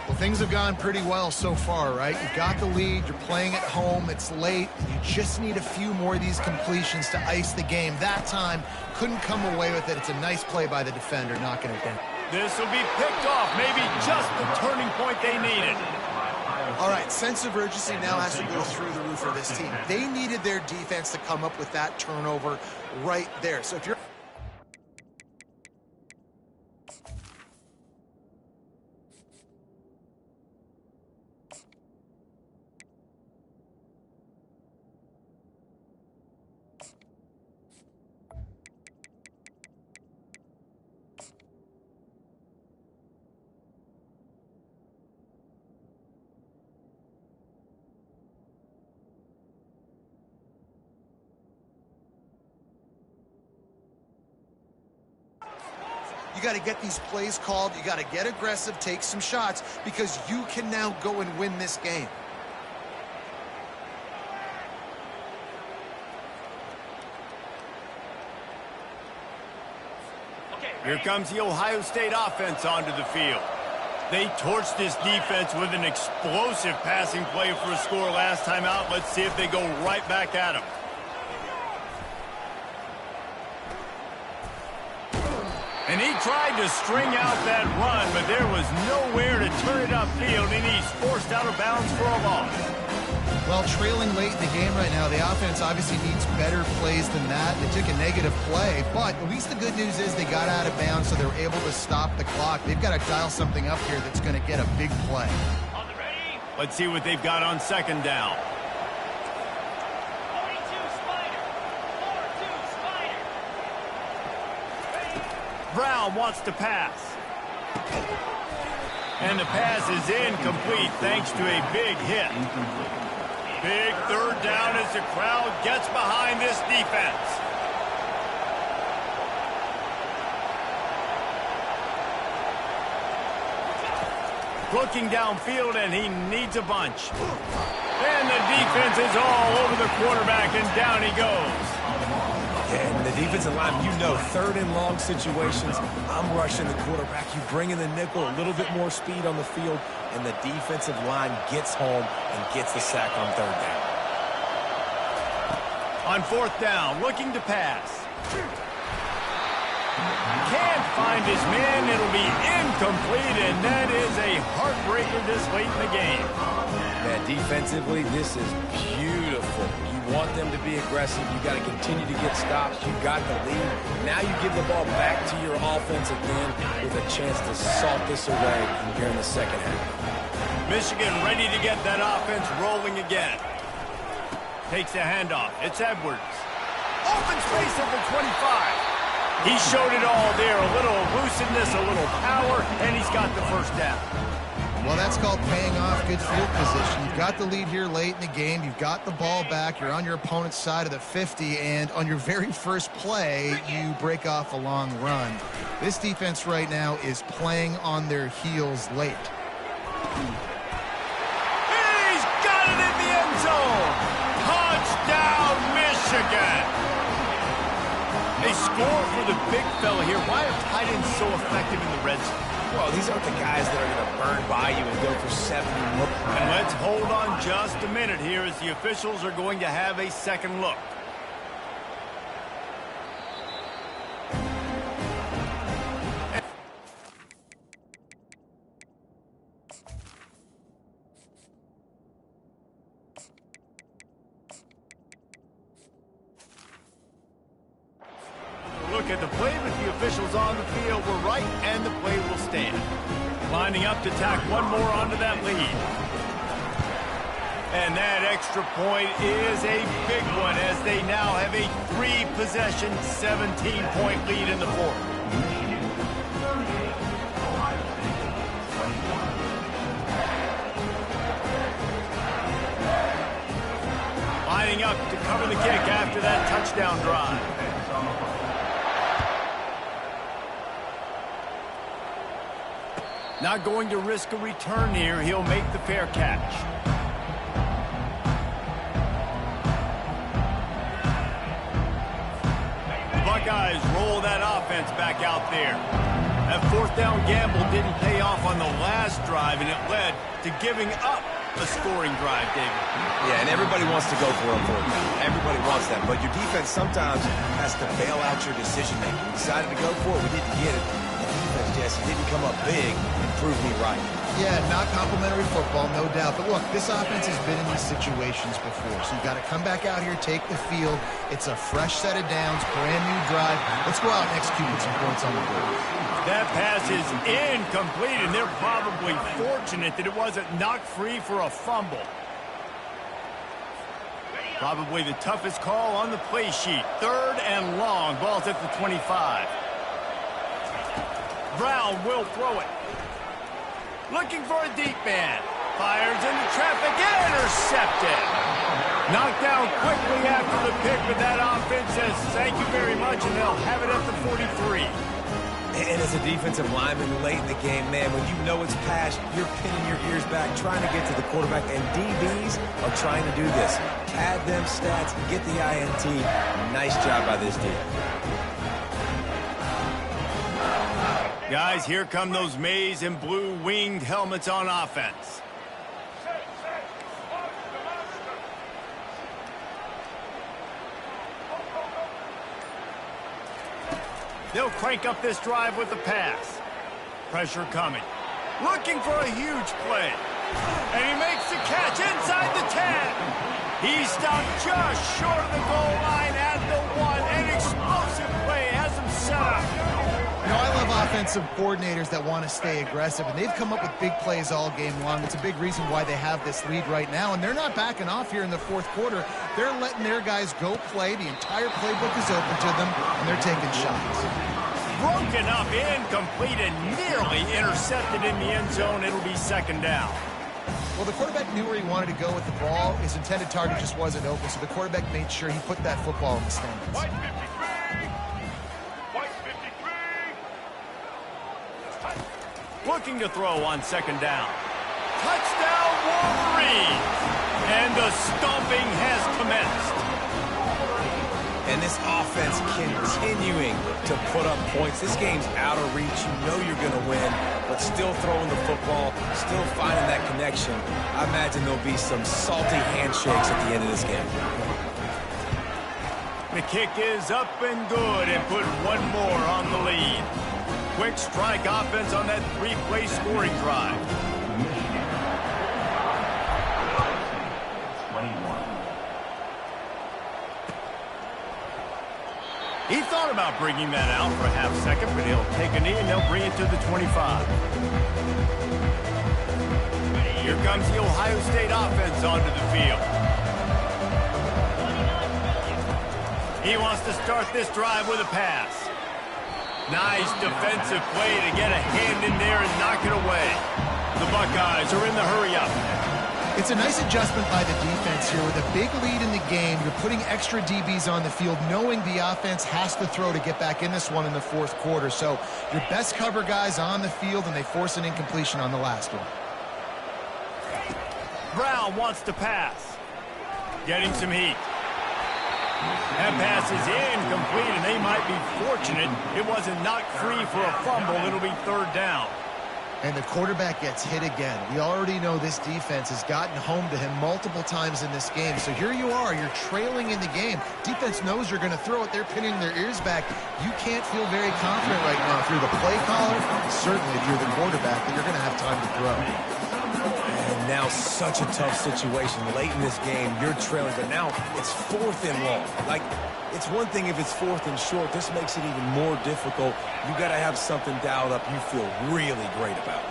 Well, things have gone pretty well so far, right? You've got the lead, you're playing at home, it's late. You just need a few more of these completions to ice the game. That time, couldn't come away with it. It's a nice play by the defender, knocking it down. This will be picked off, maybe just the turning point they needed. All right, sense of urgency now has to go through the roof for this team. They needed their defense to come up with that turnover right there. So if you're... You got to get these plays called. You got to get aggressive, take some shots, because you can now go and win this game. Here comes the Ohio State offense onto the field. They torched this defense with an explosive passing play for a score last time out. Let's see if they go right back at him. And he tried to string out that run, but there was nowhere to turn it upfield, and he's forced out of bounds for a loss. Well, trailing late in the game right now, the offense obviously needs better plays than that. They took a negative play, but at least the good news is they got out of bounds, so they were able to stop the clock. They've got to dial something up here that's going to get a big play. Let's see what they've got on second down. Brown wants to pass. And the pass is incomplete thanks to a big hit. Big third down as the crowd gets behind this defense. Looking downfield, and he needs a bunch. And the defense is all over the quarterback, and down he goes. And the defensive line, you know, third and long situations, I'm rushing the quarterback. You bring in the nickel, a little bit more speed on the field, and the defensive line gets home and gets the sack on third down. On fourth down, looking to pass. Can't find his man. It'll be incomplete, and that is a heartbreaker this late in the game. Man, defensively, this is beautiful. You want them to be aggressive. You got to continue to get stops. You got the lead. Now you give the ball back to your offense again with a chance to salt this away here in the second half. Michigan ready to get that offense rolling again. Takes a handoff. It's Edwards. Open space at the 25. He showed it all there. A little elusiveness, a little power, and he's got the first down. Well, that's called paying off good field position. You've got the lead here late in the game. You've got the ball back. You're on your opponent's side of the 50, and on your very first play, you break off a long run. This defense right now is playing on their heels late. He's got it in the end zone. Touchdown, Michigan. They score for the big fella here. Why are tight ends so effective in the red zone? Well, these aren't the guys that are going to burn by you and go for 70. And let's hold on just a minute here as the officials are going to have a second look. Look at the play, but the officials on the field were right, and the play will stand. Lining up to tack one more onto that lead. And that extra point is a big one as they now have a 3-possession, 17-point lead in the fourth. Lining up to cover the kick after that touchdown drive. Not going to risk a return here. He'll make the fair catch. The Buckeyes roll that offense back out there. That fourth down gamble didn't pay off on the last drive, and it led to giving up a scoring drive, David. Yeah, and everybody wants to go for a fourth down. Everybody wants that, but your defense sometimes has to bail out your decision-making. We decided to go for it. We didn't get it. Jesse didn't come up big and prove me right. Yeah, not complimentary football, no doubt. But look, this offense has been in these situations before. So you've got to come back out here, take the field. It's a fresh set of downs, brand new drive. Let's go out and execute with some points on the board. That pass is incomplete, and they're probably fortunate that it wasn't knocked free for a fumble. Probably the toughest call on the play sheet. 3rd and long. Ball's at the 25. Brown will throw it. Looking for a deep man. Fires into traffic. Intercepted. Knocked down quickly after the pick, but that offense says thank you very much, and they'll have it at the 43. And as a defensive lineman late in the game, man, when you know it's pass, you're pinning your ears back, trying to get to the quarterback, and DBs are trying to do this. Pad them stats, get the INT. Nice job by this team. Guys, here come those maize and blue winged helmets on offense. They'll crank up this drive with the pass. Pressure coming. Looking for a huge play. And he makes the catch inside the 10. He stopped just short of the goal line at the 1. An explosive play has him set up. You know, I love offensive coordinators that want to stay aggressive, and they've come up with big plays all game long. It's a big reason why they have this lead right now, and they're not backing off here in the fourth quarter. They're letting their guys go play. The entire playbook is open to them, and they're taking shots. Broken up, incomplete, and nearly intercepted in the end zone. It'll be 2nd down. Well, the quarterback knew where he wanted to go with the ball. His intended target just wasn't open, so the quarterback made sure he put that football in the stands. Looking to throw on 2nd down. Touchdown, Wolverines! And the stomping has commenced. And this offense continuing to put up points. This game's out of reach. You know you're going to win, but still throwing the football, still finding that connection. I imagine there'll be some salty handshakes at the end of this game. The kick is up and good and put one more on the lead. Quick strike offense on that 3-play scoring drive. He thought about bringing that out for a half second, but he'll take a knee and they'll bring it to the 25. Here comes the Ohio State offense onto the field. He wants to start this drive with a pass. Nice defensive play to get a hand in there and knock it away. The Buckeyes are in the hurry-up. It's a nice adjustment by the defense here. With a big lead in the game, you're putting extra DBs on the field, knowing the offense has to throw to get back in this one in the fourth quarter. So your best cover guys on the field, and they force an incompletion on the last one. Brown wants to pass. Getting some heat. That pass is incomplete, and they might be fortunate it wasn't knocked free for a fumble. It'll be third down. And the quarterback gets hit again. We already know this defense has gotten home to him multiple times in this game. So here you are, you're trailing in the game. Defense knows you're going to throw it. They're pinning their ears back. You can't feel very confident right now if you're the play caller, certainly if you're the quarterback, that you're going to have time to throw. And now such a tough situation. Late in this game, you're trailing, but now it's 4th and long. Like, it's one thing if it's 4th and short. This makes it even more difficult. You got to have something dialed up you feel really great about.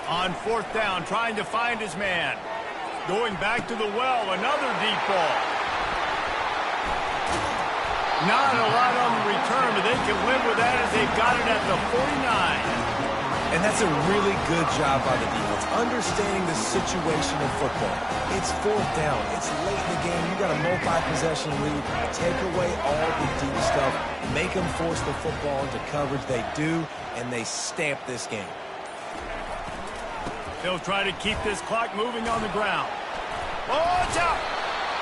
On 4th down, trying to find his man. Going back to the well, another deep ball. Not a lot on the return, but they can live with that as they've got it at the 49. And that's a really good job by the defense, understanding the situation of football. It's 4th down. It's late in the game. You got a multi-possession lead. Take away all the deep stuff. Make them force the football into coverage. They do, and they stamp this game. They'll try to keep this clock moving on the ground. Oh, it's out!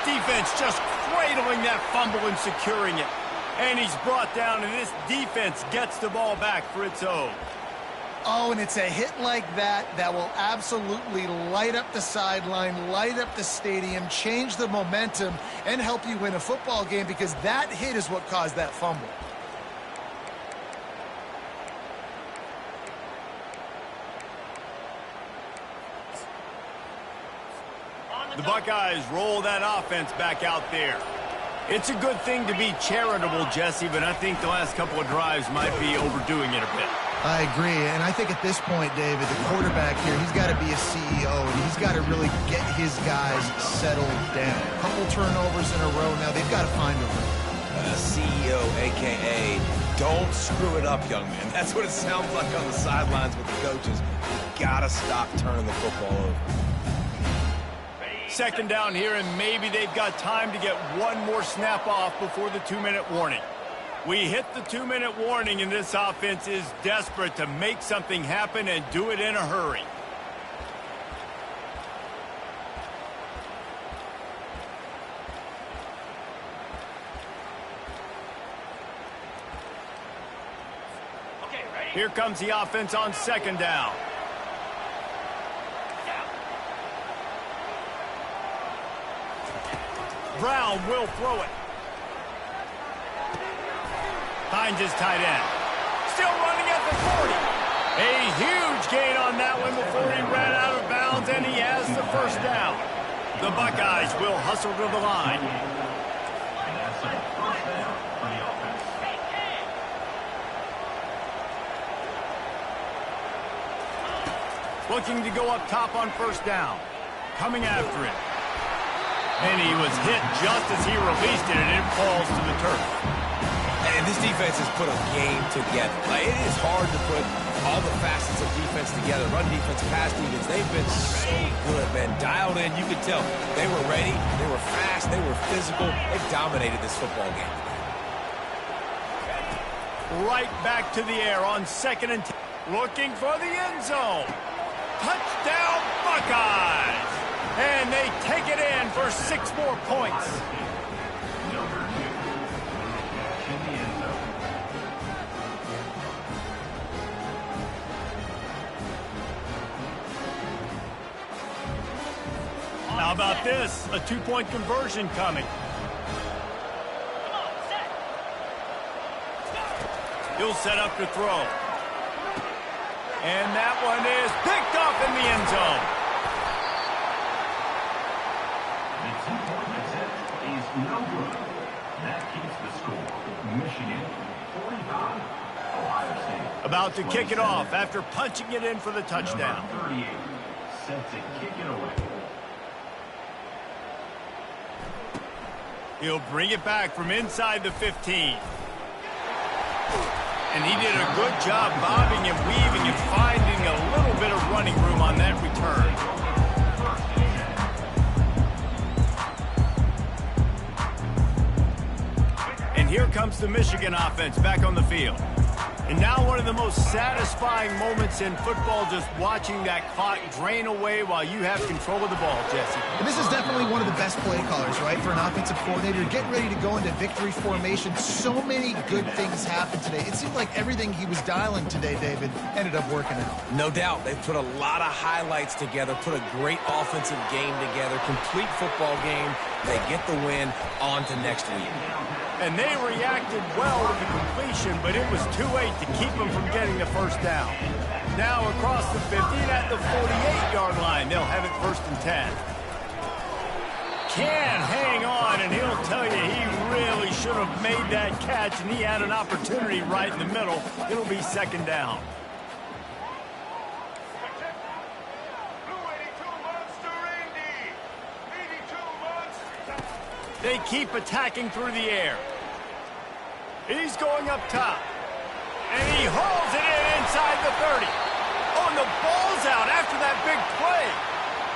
Defense just cradling that fumble and securing it. And he's brought down, and this defense gets the ball back for its own. Oh, and it's a hit like that that will absolutely light up the sideline, light up the stadium, change the momentum, and help you win a football game, because that hit is what caused that fumble. The Buckeyes roll that offense back out there. It's a good thing to be charitable, Jesse, but I think the last couple of drives might be overdoing it a bit. I agree, and I think at this point, David, the quarterback here, he's got to be a CEO, and he's got to really get his guys settled down. A couple turnovers in a row now. They've got to find a rhythm. CEO, a.k.a. don't screw it up, young man. That's what it sounds like on the sidelines with the coaches. You got to stop turning the football over. 2nd down here, and maybe they've got time to get one more snap off before the 2-minute warning. We hit the 2-minute warning, and this offense is desperate to make something happen and do it in a hurry. Okay, ready? Here comes the offense on 2nd down. Brown will throw it. Finds his tight end. Still running at the 40. A huge gain on that one before he ran out of bounds, and he has the 1st down. The Buckeyes will hustle to the line. And that's a 1st down for the offense. Looking to go up top on 1st down. Coming after it. And he was hit just as he released it, and it falls to the turf. And this defense has put a game together. Like, it is hard to put all the facets of defense together. Run defense, pass defense. They've been so good, man. Dialed in, you could tell. They were ready. They were fast. They were physical. They've dominated this football game. Right back to the air on 2nd and 10. Looking for the end zone. Touchdown, Buckeyes! And they take it in for 6 more points. Number 2. Catch in the end zone. How about this? A 2-point conversion coming. He'll set up to throw. And that one is picked off in the end zone. The 2-point attempt is no good. That keeps the score. Michigan 45, Ohio State. About to kick it off after punching it in for the touchdown. Number 38 set to kick it away. He'll bring it back from inside the 15. And he did a good job bobbing and weaving and finding a little bit of running room on that return. And here comes the Michigan offense back on the field. And now one of the most satisfying moments in football, just watching that clock drain away while you have control of the ball, Jesse. And this is definitely one of the best play callers, right, for an offensive coordinator. Getting ready to go into victory formation. So many good things happened today. It seemed like everything he was dialing today, David, ended up working out. No doubt. They put a lot of highlights together, put a great offensive game together, complete football game. They get the win. On to next week. And they reacted well to the completion, but it was too late to keep them from getting the first down. Now across the 50 at the 48-yard line. They'll have it 1st and 10. Can hang on, and he'll tell you he really should have made that catch, and he had an opportunity right in the middle. It'll be 2nd down. They keep attacking through the air. He's going up top. And he hauls it in inside the 30. Oh, and the ball's out after that big play.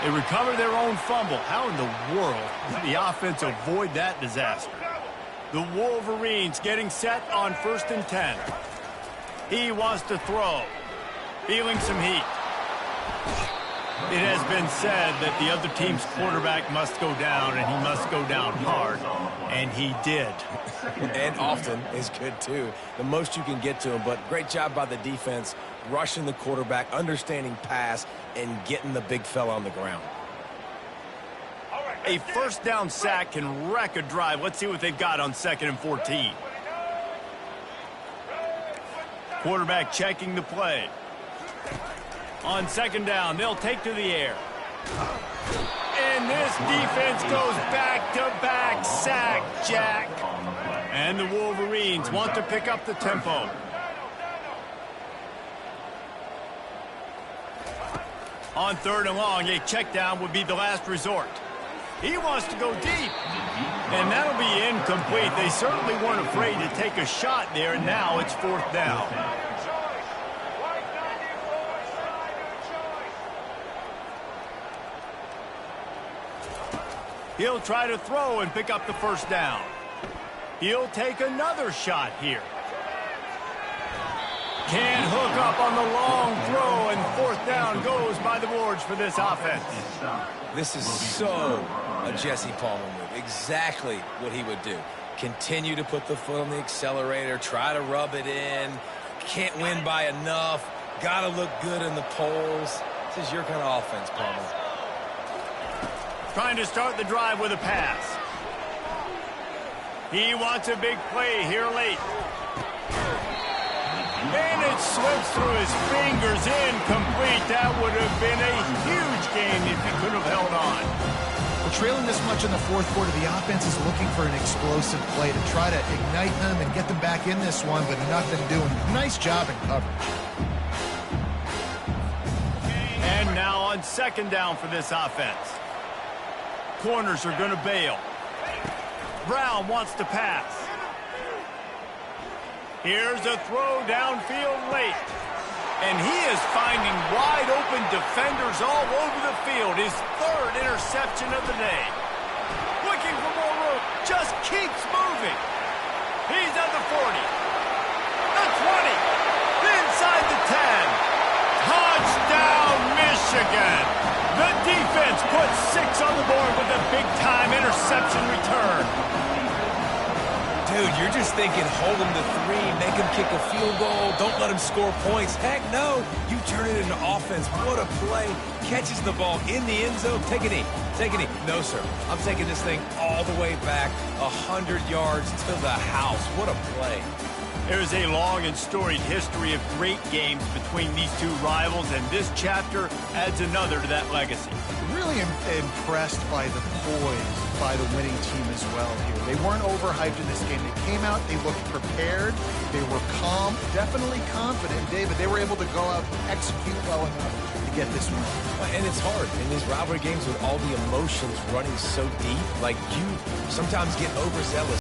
They recover their own fumble. How in the world did the offense avoid that disaster? The Wolverines getting set on 1st and 10. He wants to throw. Feeling some heat. It has been said that the other team's quarterback must go down, and he must go down hard. And he did. And often is good, too. The most you can get to him, but great job by the defense, rushing the quarterback, understanding pass, and getting the big fella on the ground. A 1st down sack can wreck a drive. Let's see what they've got on 2nd and 14. Quarterback checking the play. On 2nd down, they'll take to the air. And this defense goes back-to-back sack, Jack. And the Wolverines want to pick up the tempo. On 3rd and long, a check down would be the last resort. He wants to go deep. And that'll be incomplete. They certainly weren't afraid to take a shot there, and now it's 4th down. He'll try to throw and pick up the 1st down. He'll take another shot here. Can hook up on the long throw, and 4th down goes by the boards for this offense. This is so a Jesse Palmer move. Exactly what he would do. Continue to put the foot on the accelerator, try to rub it in. Can't win by enough. Got to look good in the polls. This is your kind of offense, Palmer. Trying to start the drive with a pass. He wants a big play here late. And it slips through his fingers, incomplete. That would have been a huge game if he could have held on. Well, trailing this much in the 4th quarter, the offense is looking for an explosive play to try to ignite them and get them back in this one, but nothing doing. Nice job in coverage. And now on 2nd down for this offense. Corners are going to bail. Brown wants to pass. Here's a throw downfield late. And he is finding wide open defenders all over the field. His 3rd interception of the day. Looking for more room. Just keeps moving. He's at the 40. The 20. Inside the 10. Touchdown, Michigan. The defense puts 6 on the board with a big-time interception return. Dude, you're just thinking, hold him to 3, make him kick a field goal, don't let him score points. Heck no, you turn it into offense. What a play. Catches the ball in the end zone. Take a knee. Take a knee. No, sir. I'm taking this thing all the way back 100 yards to the house. What a play. There's a long and storied history of great games between these two rivals, and this chapter adds another to that legacy. Really impressed by the poise by the winning team as well here. They weren't overhyped in this game. They came out, they looked prepared, they were calm, definitely confident. David, they were able to go out and execute well enough to get this win. And it's hard in these rivalry games with all the emotions running so deep. Like, you sometimes get overzealous.